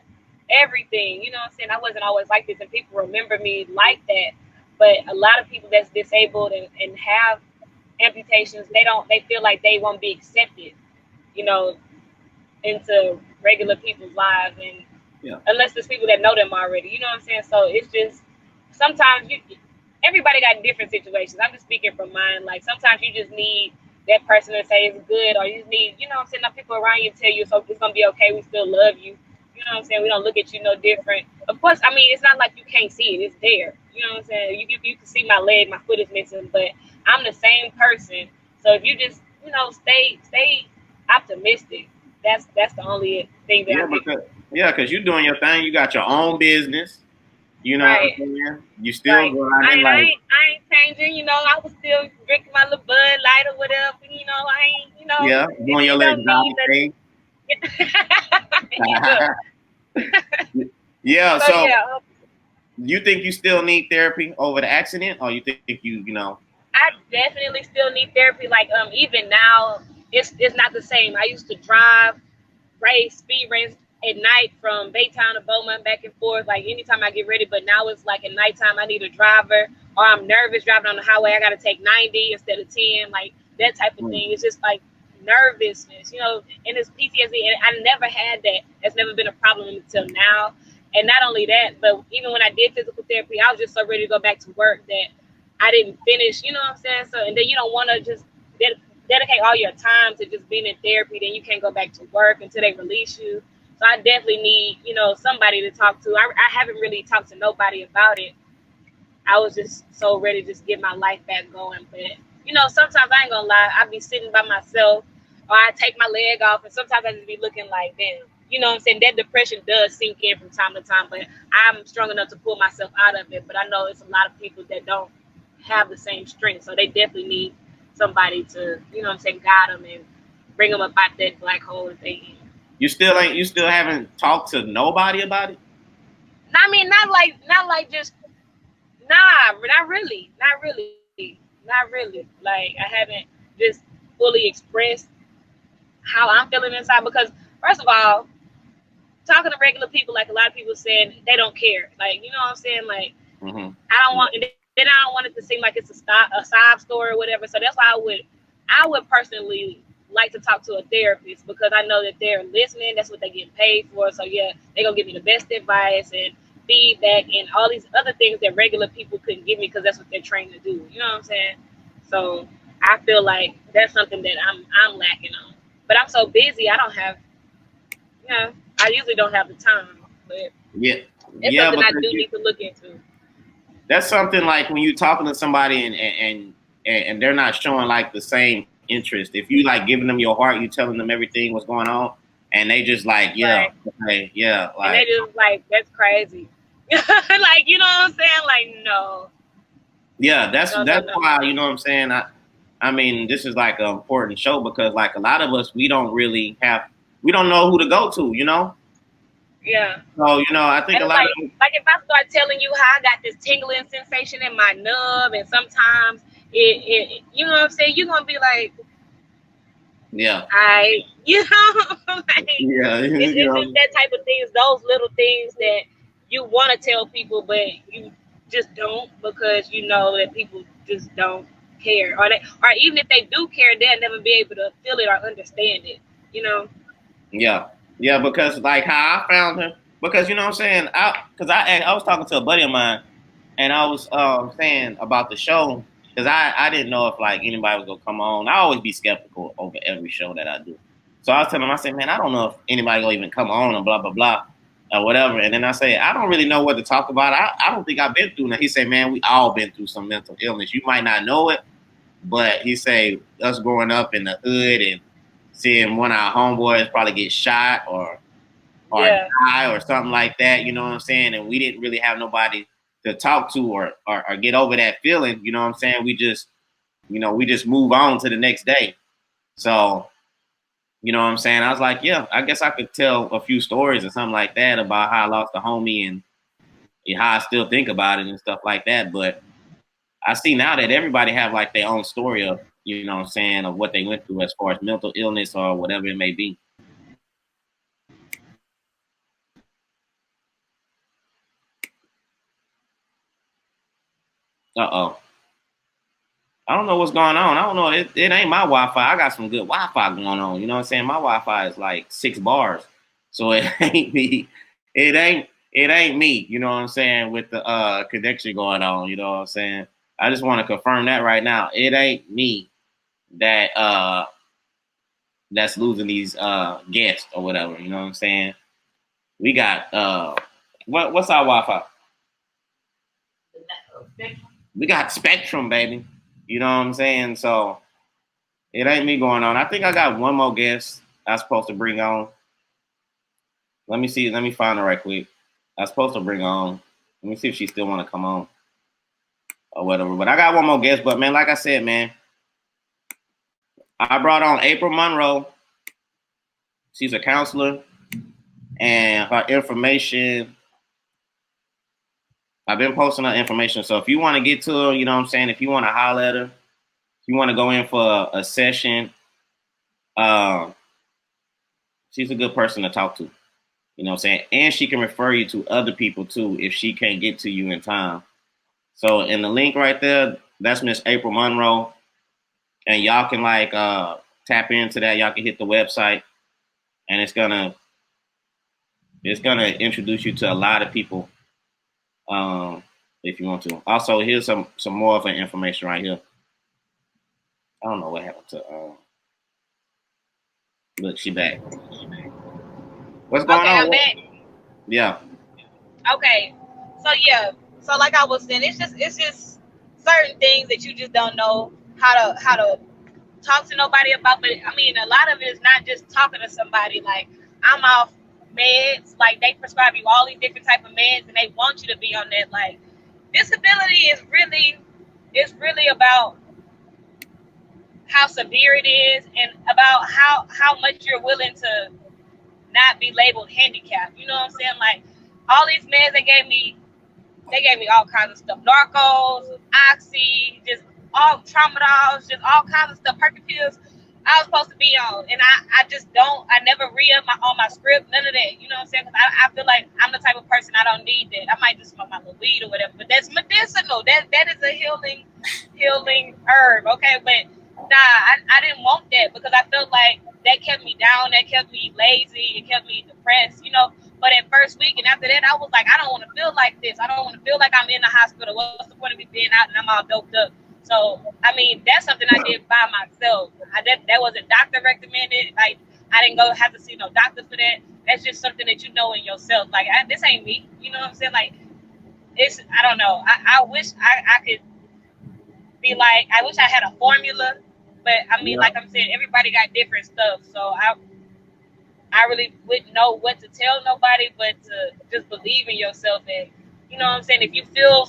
Speaker 5: everything. You know what I'm saying? I wasn't always like this, and people remember me like that. But a lot of people that's disabled and have amputations, they feel like they won't be accepted, into regular people's lives, and unless there's people that know them already. You know what I'm saying? So it's just sometimes everybody got different situations. I'm just speaking from mine. Like sometimes you just need that person to say it's good, or you just need, I'm saying, people around you tell you so it's gonna be okay. We still love you. You know what I'm saying? We don't look at you no different. Of course, I mean, it's not like you can't see it. It's there. You know what I'm saying? You can see my leg, my foot is missing, but I'm the same person. So if you just, stay optimistic. That's the only thing that
Speaker 1: because you're doing your thing. You got your own business. You know
Speaker 5: right.
Speaker 1: what I'm saying? You still go out and
Speaker 5: I ain't changing. I was still drinking my little Bud Light or whatever. I ain't.
Speaker 1: Yeah, doing your little job thing. Yeah. So you think you still need therapy over the accident, or you think
Speaker 5: I definitely still need therapy. Like even now, it's not the same. I used to drive, speed race at night from Baytown to Beaumont back and forth, like anytime I get ready. But now it's like at nighttime I need a driver, or I'm nervous driving on the highway. I got to take 90 instead of 10, like that type of thing. It's just like nervousness, and it's PTSD. And I never had that. That's never been a problem until now. And not only that, but even when I did physical therapy, I was just so ready to go back to work that I didn't finish. You know what I'm saying? So, and then you don't want to just dedicate all your time to just being in therapy, then you can't go back to work until they release you. So I definitely need, somebody to talk to. I haven't really talked to nobody about it. I was just so ready to just get my life back going. But, sometimes I ain't gonna lie, I be sitting by myself, or I take my leg off, and sometimes I just be looking like, damn, you know what I'm saying? That depression does sink in from time to time, but I'm strong enough to pull myself out of it. But I know it's a lot of people that don't have the same strength, so they definitely need somebody to, guide them and bring them up out that black hole that they in.
Speaker 1: You still haven't talked to nobody about it?
Speaker 5: I mean, not like just, not really. Like I haven't just fully expressed how I'm feeling inside, because first of all, talking to regular people, like a lot of people saying they don't care. Like, you know what I'm saying? Like, I don't want, and then I don't want it to seem like it's a sob story or whatever. So that's why I would personally like to talk to a therapist, because I know that they're listening. That's what they get paid for. So yeah, they're gonna give me the best advice and feedback and all these other things that regular people couldn't give me, because that's what they're trained to do. You know what I'm saying? So I feel like that's something that I'm lacking on. But I'm so busy, I don't have, I usually don't have the time. But it's something I do need to look into.
Speaker 1: That's something like when you're talking to somebody and they're not showing like the same interest. If you like giving them your heart, you telling them everything what's going on, and they just like, like,
Speaker 5: and they just like, that's crazy. Like, you know what I'm saying? Like, no.
Speaker 1: Yeah, that's why, you know what I'm saying? I mean, this is like an important show, because like a lot of us, we don't know who to go to,
Speaker 5: Yeah.
Speaker 1: So, I think a lot of
Speaker 5: like if I start telling you how I got this tingling sensation in my nub, and sometimes it you know what I'm saying, you're gonna be like,
Speaker 1: yeah,
Speaker 5: like,
Speaker 1: yeah,
Speaker 5: it's just that type of things, those little things that you want to tell people, but you just don't, because you know that people just don't care, or even if they do care, they'll never be able to feel it or understand it.
Speaker 1: Yeah, because like how I found him, because you know what I'm saying, I was talking to a buddy of mine, and I was saying about the show, because I didn't know if like anybody was gonna come on. I always be skeptical over every show that I do. So I was telling him, I said, man, I don't know if anybody gonna even come on and blah blah blah or whatever. And then I say, I don't really know what to talk about. I don't think I've been through that. He said, man, we all been through some mental illness. You might not know it, but he say us growing up in the hood and seeing one of our homeboys probably get shot or die or something like that, you know what I'm saying? And we didn't really have nobody to talk to or get over that feeling, you know what I'm saying? We just move on to the next day. So, you know what I'm saying? I was like, yeah, I guess I could tell a few stories or something like that about how I lost a homie and how I still think about it and stuff like that. But I see now that everybody have like their own story of you know what I'm saying, of what they went through as far as mental illness or whatever it may be. Uh-oh. I don't know what's going on. I don't know. It ain't my Wi-Fi. I got some good Wi-Fi going on. You know what I'm saying? My Wi-Fi is like 6 bars. So it ain't me. It ain't me, you know what I'm saying, with the connection going on, you know what I'm saying? I just want to confirm that right now. It ain't me that that's losing these guests or whatever, you know what I'm saying? We got what's our Wi-Fi? We got Spectrum, baby. You know what I'm saying? So it ain't me going on. I think I got one more guest I'm supposed to bring on. Let me see. Let me find her right quick. I'm supposed to bring on. Let me see if she still want to come on or whatever. But I got one more guest. But man, like I said, man, I brought on April Monroe. She's a counselor, and her information. I've been posting her information. So if you want to get to her, you know what I'm saying. If you want to holler at her, if you want to go in for a session, she's a good person to talk to. You know what I'm saying? And she can refer you to other people too if she can't get to you in time. So in the link right there, that's Miss April Monroe. And y'all can like tap into that. Y'all can hit the website and it's gonna introduce you to a lot of people if you want to. Also, here's some more of her information right here. I don't know what happened to look, she back. What's going on?
Speaker 5: I'm back.
Speaker 1: Yeah.
Speaker 5: Okay. So like I was saying, it's just certain things that you just don't know how to talk to nobody about. But I mean, a lot of it is not just talking to somebody. Like, I'm off meds, like they prescribe you all these different type of meds and they want you to be on that. Like, disability is really about how severe it is and about how much you're willing to not be labeled handicapped. You know what I'm saying? Like, all these meds they gave me all kinds of stuff. Narcos, Oxy, just all Tramadols, just all kinds of stuff. Perky pills I was supposed to be on. And I never re-up on my script, none of that. You know what I'm saying? Because I feel like I'm the type of person I don't need that. I might just smoke my little weed or whatever. But that's medicinal. That is a healing herb. Okay, but I didn't want that because I felt like that kept me down, that kept me lazy, it kept me depressed, you know. But at first week and after that, I was like, I don't want to feel like this. I don't want to feel like I'm in the hospital. What's the point of me being out and I'm all doped up? So, I mean, that's something I did by myself. That wasn't doctor recommended. Like, I didn't have to see no doctor for that. That's just something that you know in yourself. Like, this ain't me. You know what I'm saying? Like, I don't know. I wish I could be like, I wish I had a formula. But, I mean, like I'm saying, everybody got different stuff. So, I really wouldn't know what to tell nobody, but to just believe in yourself. And, you know what I'm saying? If you feel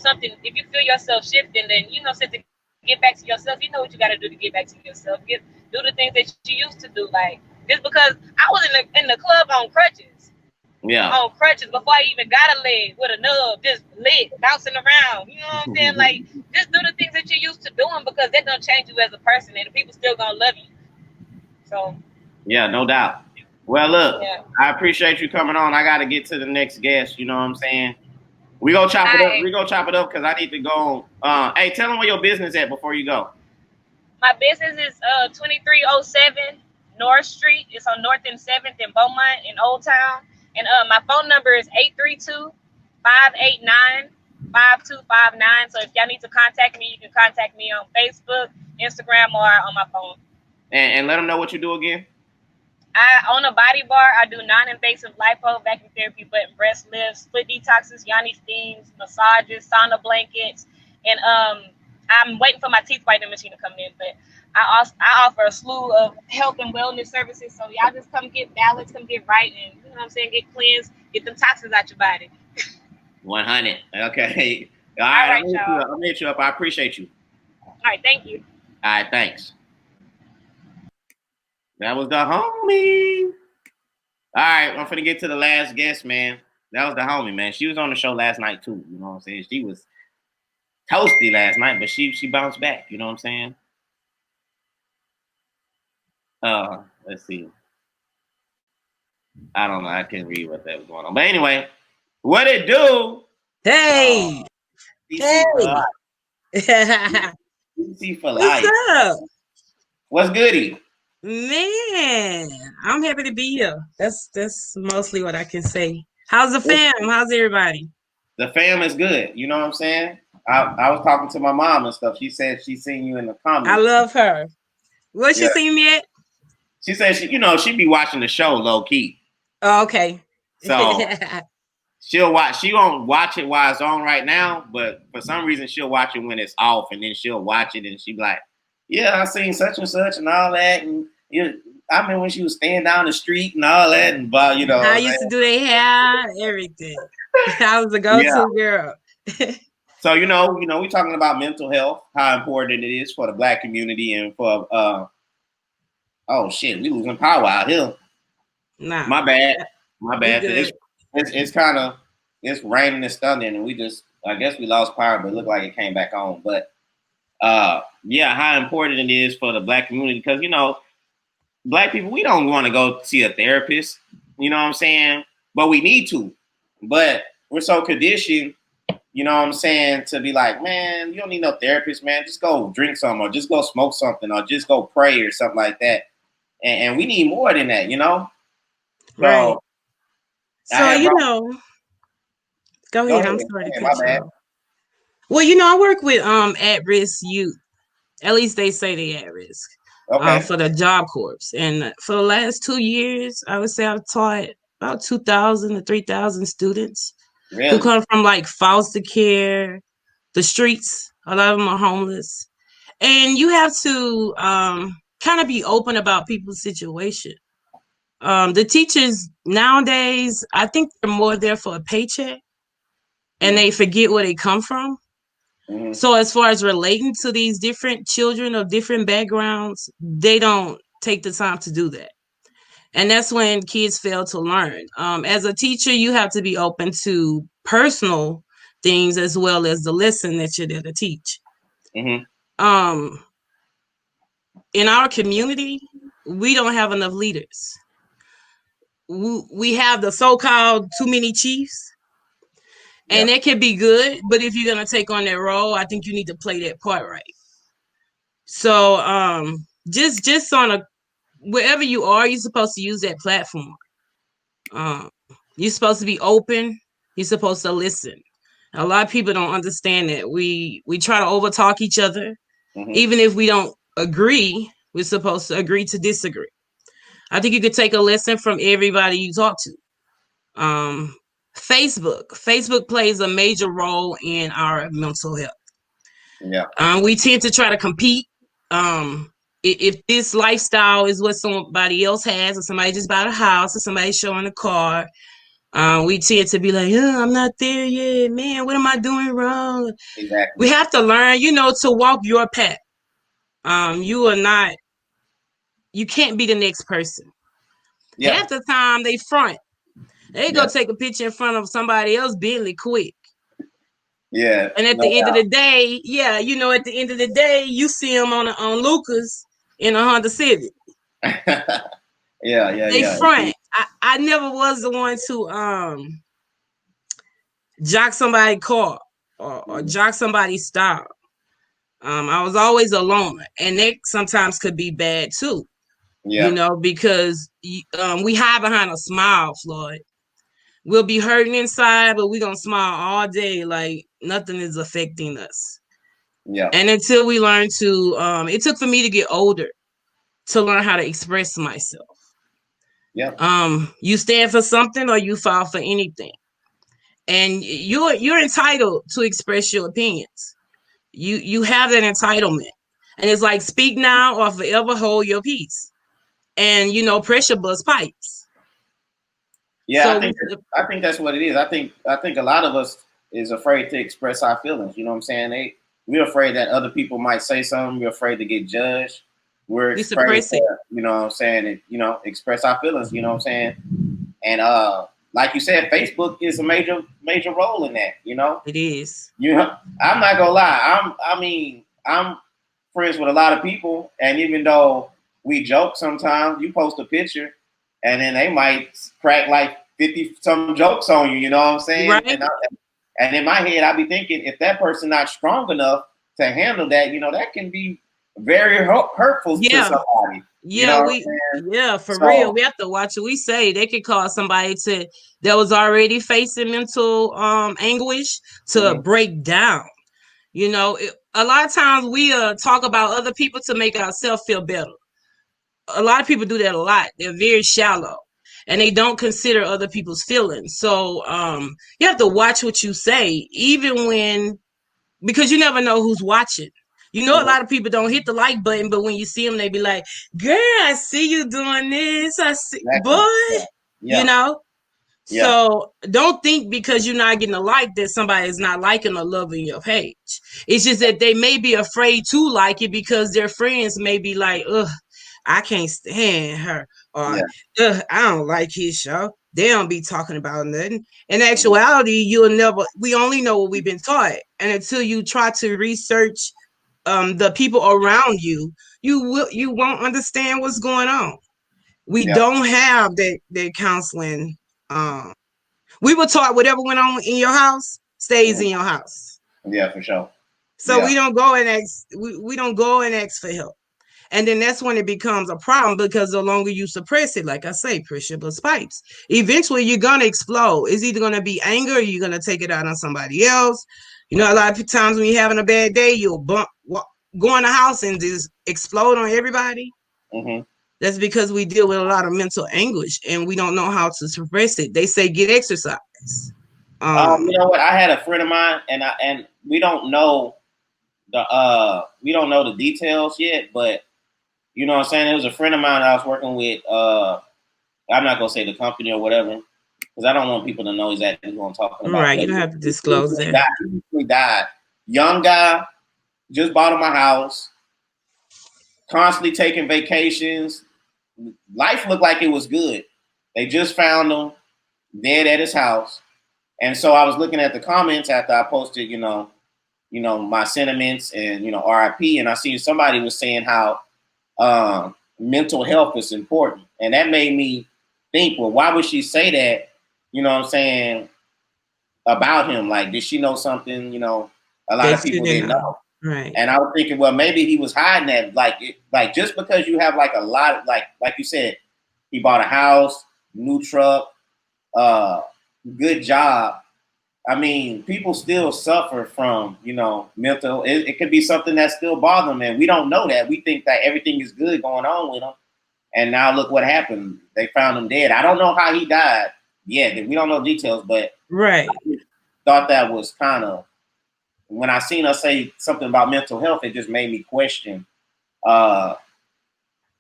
Speaker 5: yourself shifting, then, you know, to get back to yourself, you know what you got to do to get back to yourself. Do the things that you used to do. Like, just because I was in the club on crutches.
Speaker 1: Yeah.
Speaker 5: On crutches before I even got a leg with a nub, just lit, bouncing around. You know what I'm saying? Like, just do the things that you're used to doing because they're going to change you as a person and the people still going to love you. So.
Speaker 1: Yeah, no doubt. Well, look, I appreciate you coming on. I got to get to the next guest. You know what I'm saying? We go chop it up. We go chop it up because I need to go. Hey, tell them where your business at before you go.
Speaker 5: My business is 2307 North Street. It's on North and 7th in Beaumont in Old Town. And my phone number is 832-589-5259. So if y'all need to contact me, you can contact me on Facebook, Instagram, or on my phone.
Speaker 1: And let them know what you do again.
Speaker 5: I own a body bar. I do non-invasive lipo, vacuum therapy, butt and breast lifts, foot detoxes, yoni steams, massages, sauna blankets, and I'm waiting for my teeth whitening machine to come in. But I offer a slew of health and wellness services. So y'all just come get balanced, come get right, and you know what I'm saying, get cleansed, get them toxins out your body.
Speaker 1: 100. Okay. All right, y'all. I'll meet you up. I appreciate you.
Speaker 5: All right, thank you.
Speaker 1: All right, thanks. That was the homie. All right, I'm finna get to the last guest, man. That was the homie, man. She was on the show last night too. You know what I'm saying? She was toasty last night, but she bounced back. You know what I'm saying? Let's see. I don't know. I can't read what that was going on. But anyway, what it do?
Speaker 6: Hey.
Speaker 1: DC for life.
Speaker 6: Hey.
Speaker 1: DC for
Speaker 6: What's
Speaker 1: life.
Speaker 6: up?
Speaker 1: What's goody?
Speaker 6: Man, I'm happy to be here. That's mostly what I can say. How's the fam? How's everybody?
Speaker 1: The fam is good. You know what I'm saying? I was talking to my mom and stuff. She said she seen you in the comments.
Speaker 6: I love her. What she seen me at?
Speaker 1: She said she be watching the show low key.
Speaker 6: Oh, okay.
Speaker 1: So she'll watch. She won't watch it while it's on right now, but for some reason she'll watch it when it's off, and then she'll watch it and she be like, "Yeah, I seen such and such and all that." And I remember when she was staying down the street and all that, and
Speaker 6: I used to do their hair, everything. I was a go-to girl.
Speaker 1: So we talking about mental health, how important it is for the Black community and for oh shit, we losing power out here.
Speaker 6: Nah,
Speaker 1: my bad. It's kind of raining and thundering, and I guess we lost power, but it looked like it came back on. But how important it is for the Black community, because Black people, we don't want to go see a therapist. You know what I'm saying? But we need to. But we're so conditioned, you know what I'm saying, to be like, man, you don't need no therapist, man. Just go drink something, or just go smoke something, or just go pray or something like that. And we need more than that,
Speaker 6: Right. So, go ahead. I'm sorry to cut you off. Well, I work with at-risk youth. At least they say they're at risk.
Speaker 1: Okay.
Speaker 6: For the Job Corps. And for the last 2 years, I would say I've taught about 2,000 to 3,000 students who come from like foster care, the streets. A lot of them are homeless. And you have to kind of be open about people's situation. The teachers nowadays, I think they're more there for a paycheck, and they forget where they come from. Mm-hmm. So as far as relating to these different children of different backgrounds, they don't take the time to do that. And that's when kids fail to learn. As a teacher, you have to be open to personal things as well as the lesson that you're there to teach. Mm-hmm. In our community, we don't have enough leaders. We have the so-called too many chiefs. And that can be good, but if you're gonna take on that role, I think you need to play that part right. So just on wherever you are, you're supposed to use that platform. You're supposed to be open. You're supposed to listen. A lot of people don't understand that. We try to overtalk each other. Mm-hmm. Even if we don't agree, we're supposed to agree to disagree. I think you could take a lesson from everybody you talk to. Facebook plays a major role in our mental health. Yeah. We tend to try to compete. If this lifestyle is what somebody else has, or somebody just bought a house, or somebody showing a car, we tend to be like, I'm not there yet, man. What am I doing wrong? Exactly. We have to learn, to walk your path. You can't be the next person. Yeah. Half the time they front. They go take a picture in front of somebody else Bentley quick. Yeah. And at the end of the day, at the end of the day, you see them on Lucas in a Honda Civic. They front. I never was the one to jock somebody's car or jock somebody's style. I was always a loner, and that sometimes could be bad too. Yeah. Because we hide behind a smile, Floyd. We'll be hurting inside, but we're going to smile all day like nothing is affecting us. Yeah. And until we learn to, it took for me to get older to learn how to express myself. Yeah. You stand for something or you fall for anything. And you're entitled to express your opinions. You have that entitlement. And it's like, speak now or forever hold your peace. And, pressure bust pipes.
Speaker 1: Yeah, so I think that's what it is. I think a lot of us is afraid to express our feelings. You know what I'm saying? We're afraid that other people might say something. We're afraid to get judged. We're afraid to, you know what I'm saying, and, express our feelings. You know what I'm saying? And like you said, Facebook is a major role in that.
Speaker 6: It is.
Speaker 1: I'm not gonna lie. I'm friends with a lot of people, and even though we joke sometimes. You post a picture, and then they might crack like 50 some jokes on you. You know what I'm saying?
Speaker 6: Right.
Speaker 1: And in my head, I be thinking, if that person not strong enough to handle that, that can be very hurtful to somebody.
Speaker 6: Yeah, for real. We have to watch what we say. They could cause somebody that was already facing mental anguish to break down. A lot of times we talk about other people to make ourselves feel better. A lot of people do that a lot. They're very shallow and they don't consider other people's feelings. So you have to watch what you say, because you never know who's watching. A lot of people don't hit the like button, but when you see them, they be like, girl, I see you doing this. I see, boy, So don't think because you're not getting a like that somebody is not liking or loving your page. It's just that they may be afraid to like it because their friends may be like, ugh, I can't stand her, or I don't like his show. They don't be talking about nothing. In actuality, we only know what we've been taught. And until you try to research the people around you, you won't understand what's going on. We don't have that counseling. We were taught whatever went on in your house stays in your house.
Speaker 1: Yeah, for sure.
Speaker 6: So we don't go and ask. We don't go and ask for help. And then that's when it becomes a problem, because the longer you suppress it, like I say, pressure plus pipes, eventually you're going to explode. It's either going to be anger or you're going to take it out on somebody else. A lot of times when you're having a bad day, you'll go in the house and just explode on everybody.
Speaker 1: Mm-hmm.
Speaker 6: That's because we deal with a lot of mental anguish and we don't know how to suppress it. They say get exercise.
Speaker 1: You know what? I had a friend of mine, and we don't know the details yet, but you know what I'm saying? It was a friend of mine I was working with. I'm not gonna say the company or whatever, because I don't want people to know exactly who I'm talking about.
Speaker 6: Right, you don't have to disclose that.
Speaker 1: He died. Young guy, just bought him a house, constantly taking vacations. Life looked like it was good. They just found him dead at his house. And so I was looking at the comments after I posted, my sentiments and, RIP, and I seen somebody was saying how mental health is important. And that made me think, well, why would she say that, about him? Like, did she know something, a lot of people didn't know.
Speaker 6: Right.
Speaker 1: And I was thinking, well, maybe he was hiding that. Like just because you have like a lot of, like you said, he bought a house, new truck, good job. I mean, people still suffer from, mental. It could be something that still bothers them, and we don't know that. We think that everything is good going on with him, and now look what happened. They found him dead. I don't know how he died yet. We don't know details, but
Speaker 6: right.
Speaker 1: I thought that was kind of, when I seen her say something about mental health, it just made me question what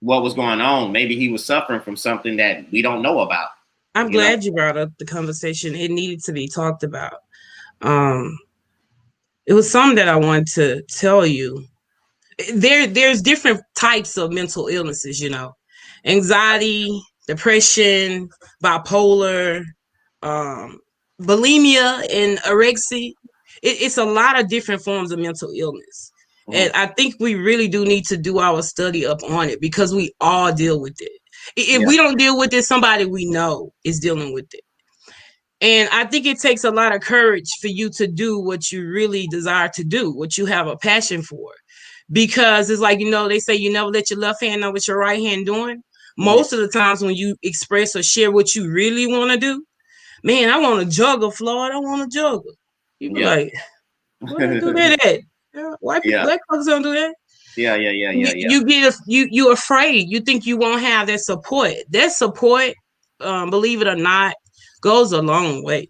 Speaker 1: was going on. Maybe he was suffering from something that we don't know about.
Speaker 6: I'm glad you brought up the conversation. It needed to be talked about. It was something that I wanted to tell you. There's different types of mental illnesses, anxiety, depression, bipolar, bulimia, and anorexia. It's a lot of different forms of mental illness. Mm-hmm. And I think we really do need to do our study up on it, because we all deal with it. If we don't deal with it, somebody we know is dealing with it. And I think it takes a lot of courage for you to do what you really desire to do, what you have a passion for. Because it's like, they say you never let your left hand know what your right hand doing. Mm-hmm. Most of the times when you express or share what you really want to do, man, I want to juggle, Floyd. I want to juggle. You be like, where do you do that at? White people, black folks don't do that.
Speaker 1: Yeah.
Speaker 6: You're afraid. You think you won't have that support. That support, believe it or not, goes a long way.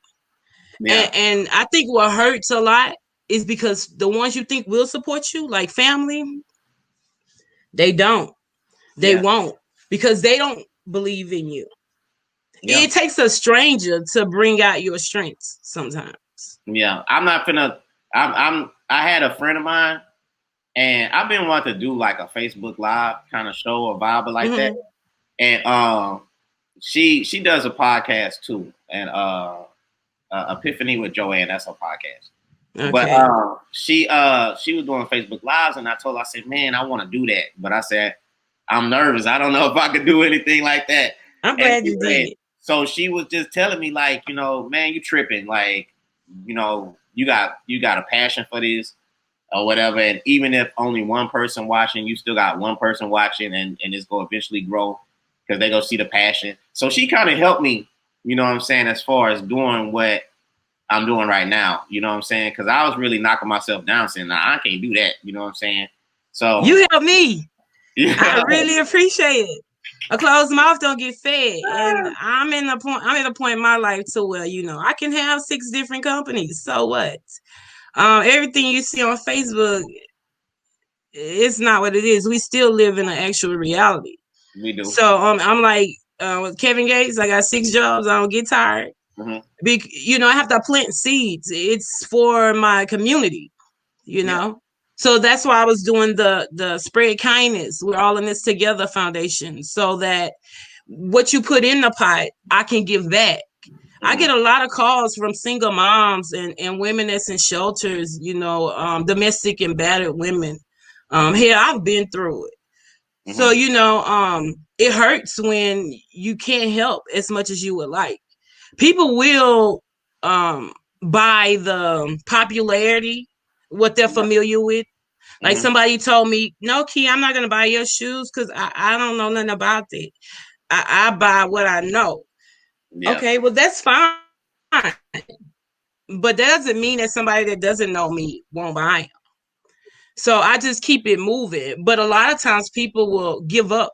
Speaker 6: Yeah. And I think what hurts a lot is because the ones you think will support you, like family, they don't. They won't, because they don't believe in you. Yeah. It takes a stranger to bring out your strengths sometimes.
Speaker 1: Yeah, I'm not finna. I had a friend of mine. And I've been wanting to do like a Facebook Live kind of show or vibe like that. And she does a podcast too. And Epiphany with Joanne, that's her podcast. Okay. But she was doing Facebook Lives, and I told her, I said, man, I want to do that. But I said, I'm nervous. I don't know if I could do anything like that.
Speaker 6: I'm glad you did.
Speaker 1: So she was just telling me, like, you know, man, you tripping. Like, you know, you got a passion for this or whatever. And even if only one person watching, you still got one person watching, and it's going to eventually grow because they go see the passion. So she kind of helped me, you know what I'm saying, as far as doing what I'm doing right now. You know what I'm saying? Because I was really knocking myself down saying, nah, I can't do that. You know what I'm saying? So
Speaker 6: you helped me.
Speaker 1: Yeah.
Speaker 6: I really appreciate it. A closed mouth don't get fed, and I'm at a point in my life to where, you know, I can have 6 different companies. So what? Everything you see on Facebook, it's not what it is. We still live in an actual reality.
Speaker 1: We do.
Speaker 6: So I'm like with Kevin Gates. I got 6 jobs. I don't get tired. You know, I have to plant seeds. It's for my community. You know. So that's why I was doing the Spread Kindness, We're All in This Together foundation, so that what you put in the pot, I can give back. I get a lot of calls from single moms and women that's in shelters, you know, domestic and battered women. Here, I've been through it. So, you know, it hurts when you can't help as much as you would like. People will buy the popularity, what they're familiar with. Like somebody told me, no, Key, I'm not going to buy your shoes because I don't know nothing about it. I buy what I know. Yeah. Okay, well, that's fine. But that doesn't mean that somebody that doesn't know me won't buy them. So I just keep it moving. But a lot of times people will give up.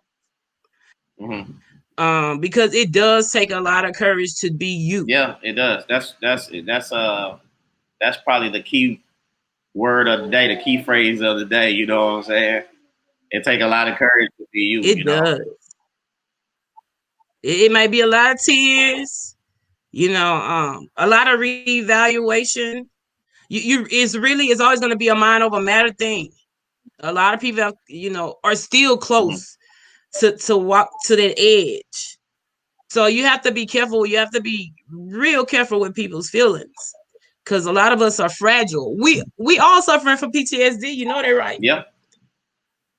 Speaker 6: Because it does take a lot of courage to be you.
Speaker 1: Yeah, it does. That's probably the key word of the day, the key phrase of the day. You know what I'm saying? It takes a lot of courage to be you.
Speaker 6: It does. It might be a lot of tears, you know, a lot of reevaluation. It's always going to be a mind over matter thing. A lot of people, you know, are still close to walk to that edge. So you have to be careful. You have to be real careful with people's feelings, because a lot of us are fragile. We all suffering from PTSD. You know that, right?
Speaker 1: Yep.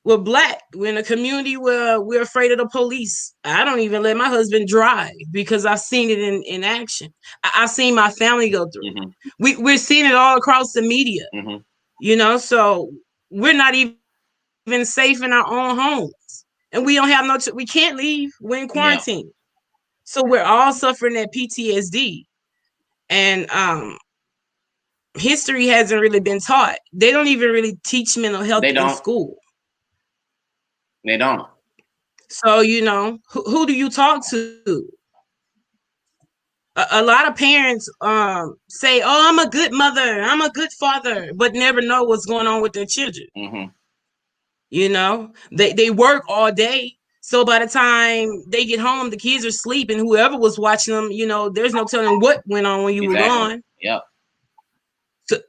Speaker 6: We're Black. We're in a community where we're afraid of the police. I don't even let my husband drive because I've seen it in action. I've seen my family go through. We're seeing it all across the media. You know, so we're not even safe in our own homes, and we don't have we can't leave. We're in quarantine. Yeah. So we're all suffering that PTSD, and history hasn't really been taught. They don't even really teach mental health in school.
Speaker 1: They don't.
Speaker 6: So, you know, who do you talk to? A lot of parents say, oh, I'm a good mother, I'm a good father, but never know what's going on with their children. You know, they work all day. So by the time they get home, the kids are sleeping. Whoever was watching them, you know, there's no telling what went on when you were gone.
Speaker 1: Yep.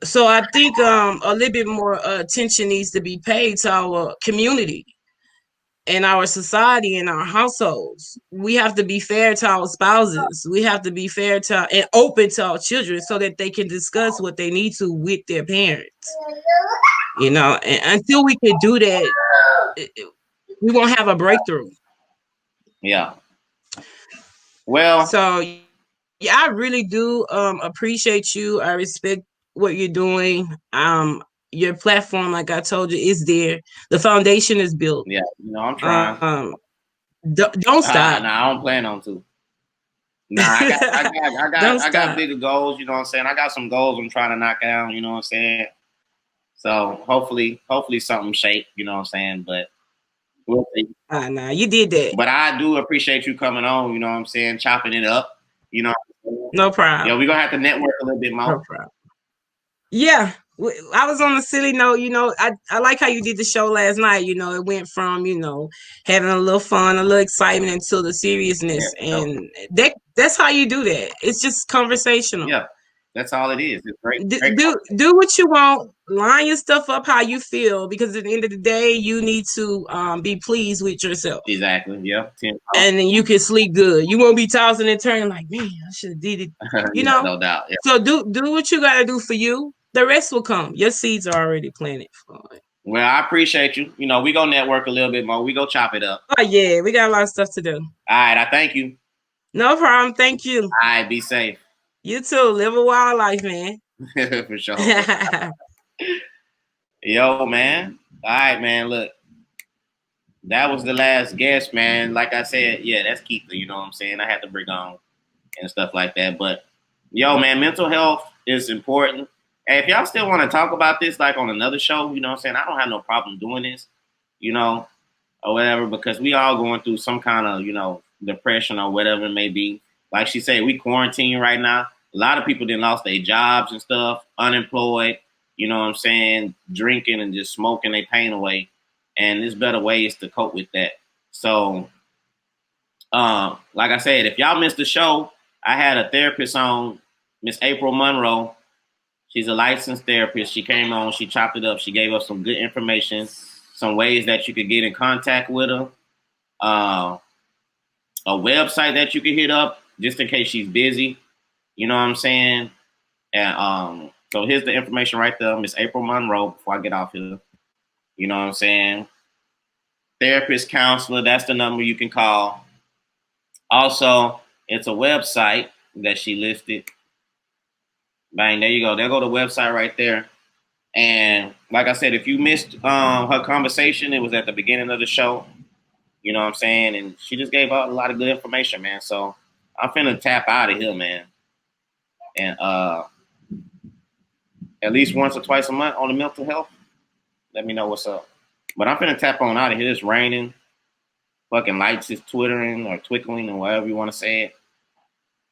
Speaker 6: So I think a little bit more attention needs to be paid to our community and our society and our households. We have to be fair to our spouses. We have to be fair to and open to our children so that they can discuss what they need to with their parents. You know, and until we can do that, we won't have a breakthrough.
Speaker 1: Yeah. Well,
Speaker 6: so yeah, I really do appreciate you. I respect what you're doing. Your platform, like I told you, is there. The foundation is built.
Speaker 1: Yeah, you know, I'm trying.
Speaker 6: Don't stop.
Speaker 1: Nah, I don't plan on to. Nah, I got bigger goals. You know what I'm saying? I got some goals I'm trying to knock down. You know what I'm saying? So hopefully something shake. You know what I'm saying? But we'll see.
Speaker 6: Nah, you did that.
Speaker 1: But I do appreciate you coming on. You know what I'm saying? Chopping it up. You know.
Speaker 6: No problem.
Speaker 1: Yeah, we're gonna have to network a little bit more.
Speaker 6: No problem. Yeah. I was on a silly note, you know, I like how you did the show last night. You know, it went from, you know, having a little fun, a little excitement until the seriousness. Yeah, and that's how you do that. It's just conversational.
Speaker 1: Yeah, that's all it is. It's great.
Speaker 6: Do what you want. Line your stuff up how you feel, because at the end of the day, you need to be pleased with yourself.
Speaker 1: Exactly. Yeah.
Speaker 6: And then you can sleep good. You won't be tossing and turning like, man, I should have did it. You know?
Speaker 1: No doubt. Yeah.
Speaker 6: So do what you got to do for you. The rest will come. Your seeds are already planted for it.
Speaker 1: Well, I appreciate you. You know, we go network a little bit more. We go chop it up.
Speaker 6: Oh yeah, we got a lot of stuff to do.
Speaker 1: All right, I thank you.
Speaker 6: No problem. Thank you.
Speaker 1: All right, be safe.
Speaker 6: You too. Live a wild life, man.
Speaker 1: For sure. Yo, man. All right, man. Look, that was the last guest, man. Like I said, yeah, that's Keitha. You know what I'm saying? I had to bring on and stuff like that. But yo, man, mental health is important. Hey, if y'all still want to talk about this, like on another show, you know what I'm saying? I don't have no problem doing this, you know, or whatever, because we all going through some kind of, you know, depression or whatever it may be. Like she said, we quarantine right now. A lot of people didn't lost their jobs and stuff, unemployed, you know what I'm saying, drinking and just smoking their pain away. And there's better ways to cope with that. So, like I said, if y'all missed the show, I had a therapist on, Miss April Monroe. She's a licensed therapist. She came on, she chopped it up. She gave us some good information, some ways that you could get in contact with her, a website that you could hit up just in case she's busy. You know what I'm saying? And so here's the information right there, Miss April Monroe, before I get off here. You know what I'm saying? Therapist, counselor, that's the number you can call. Also, it's a website that she listed. Bang, there you go. There go the website right there. And like I said, if you missed her conversation, it was at the beginning of the show. You know what I'm saying? And she just gave out a lot of good information, man. So I'm finna tap out of here, man. And at least once or twice a month on the mental health, let me know what's up. But I'm finna tap on out of here. It's raining. Fucking lights is twittering or twinkling or whatever you want to say it.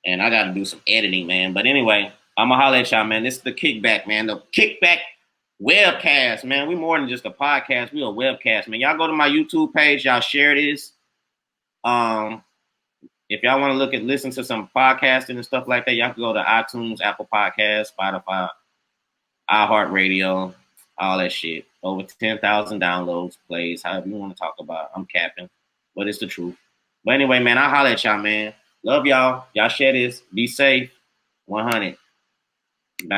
Speaker 1: And I got to do some editing, man. But anyway, I'm going to holler at y'all, man. This is the KikBack, man. The KikBack webcast, man. We more than just a podcast. We a webcast, man. Y'all go to my YouTube page. Y'all share this. If y'all want to listen to some podcasting and stuff like that, y'all can go to iTunes, Apple Podcasts, Spotify, iHeartRadio, all that shit. Over 10,000 downloads, plays, however you want to talk about it. I'm capping, but it's the truth. But anyway, man, I'll holler at y'all, man. Love y'all. Y'all share this. Be safe. 100. Bang.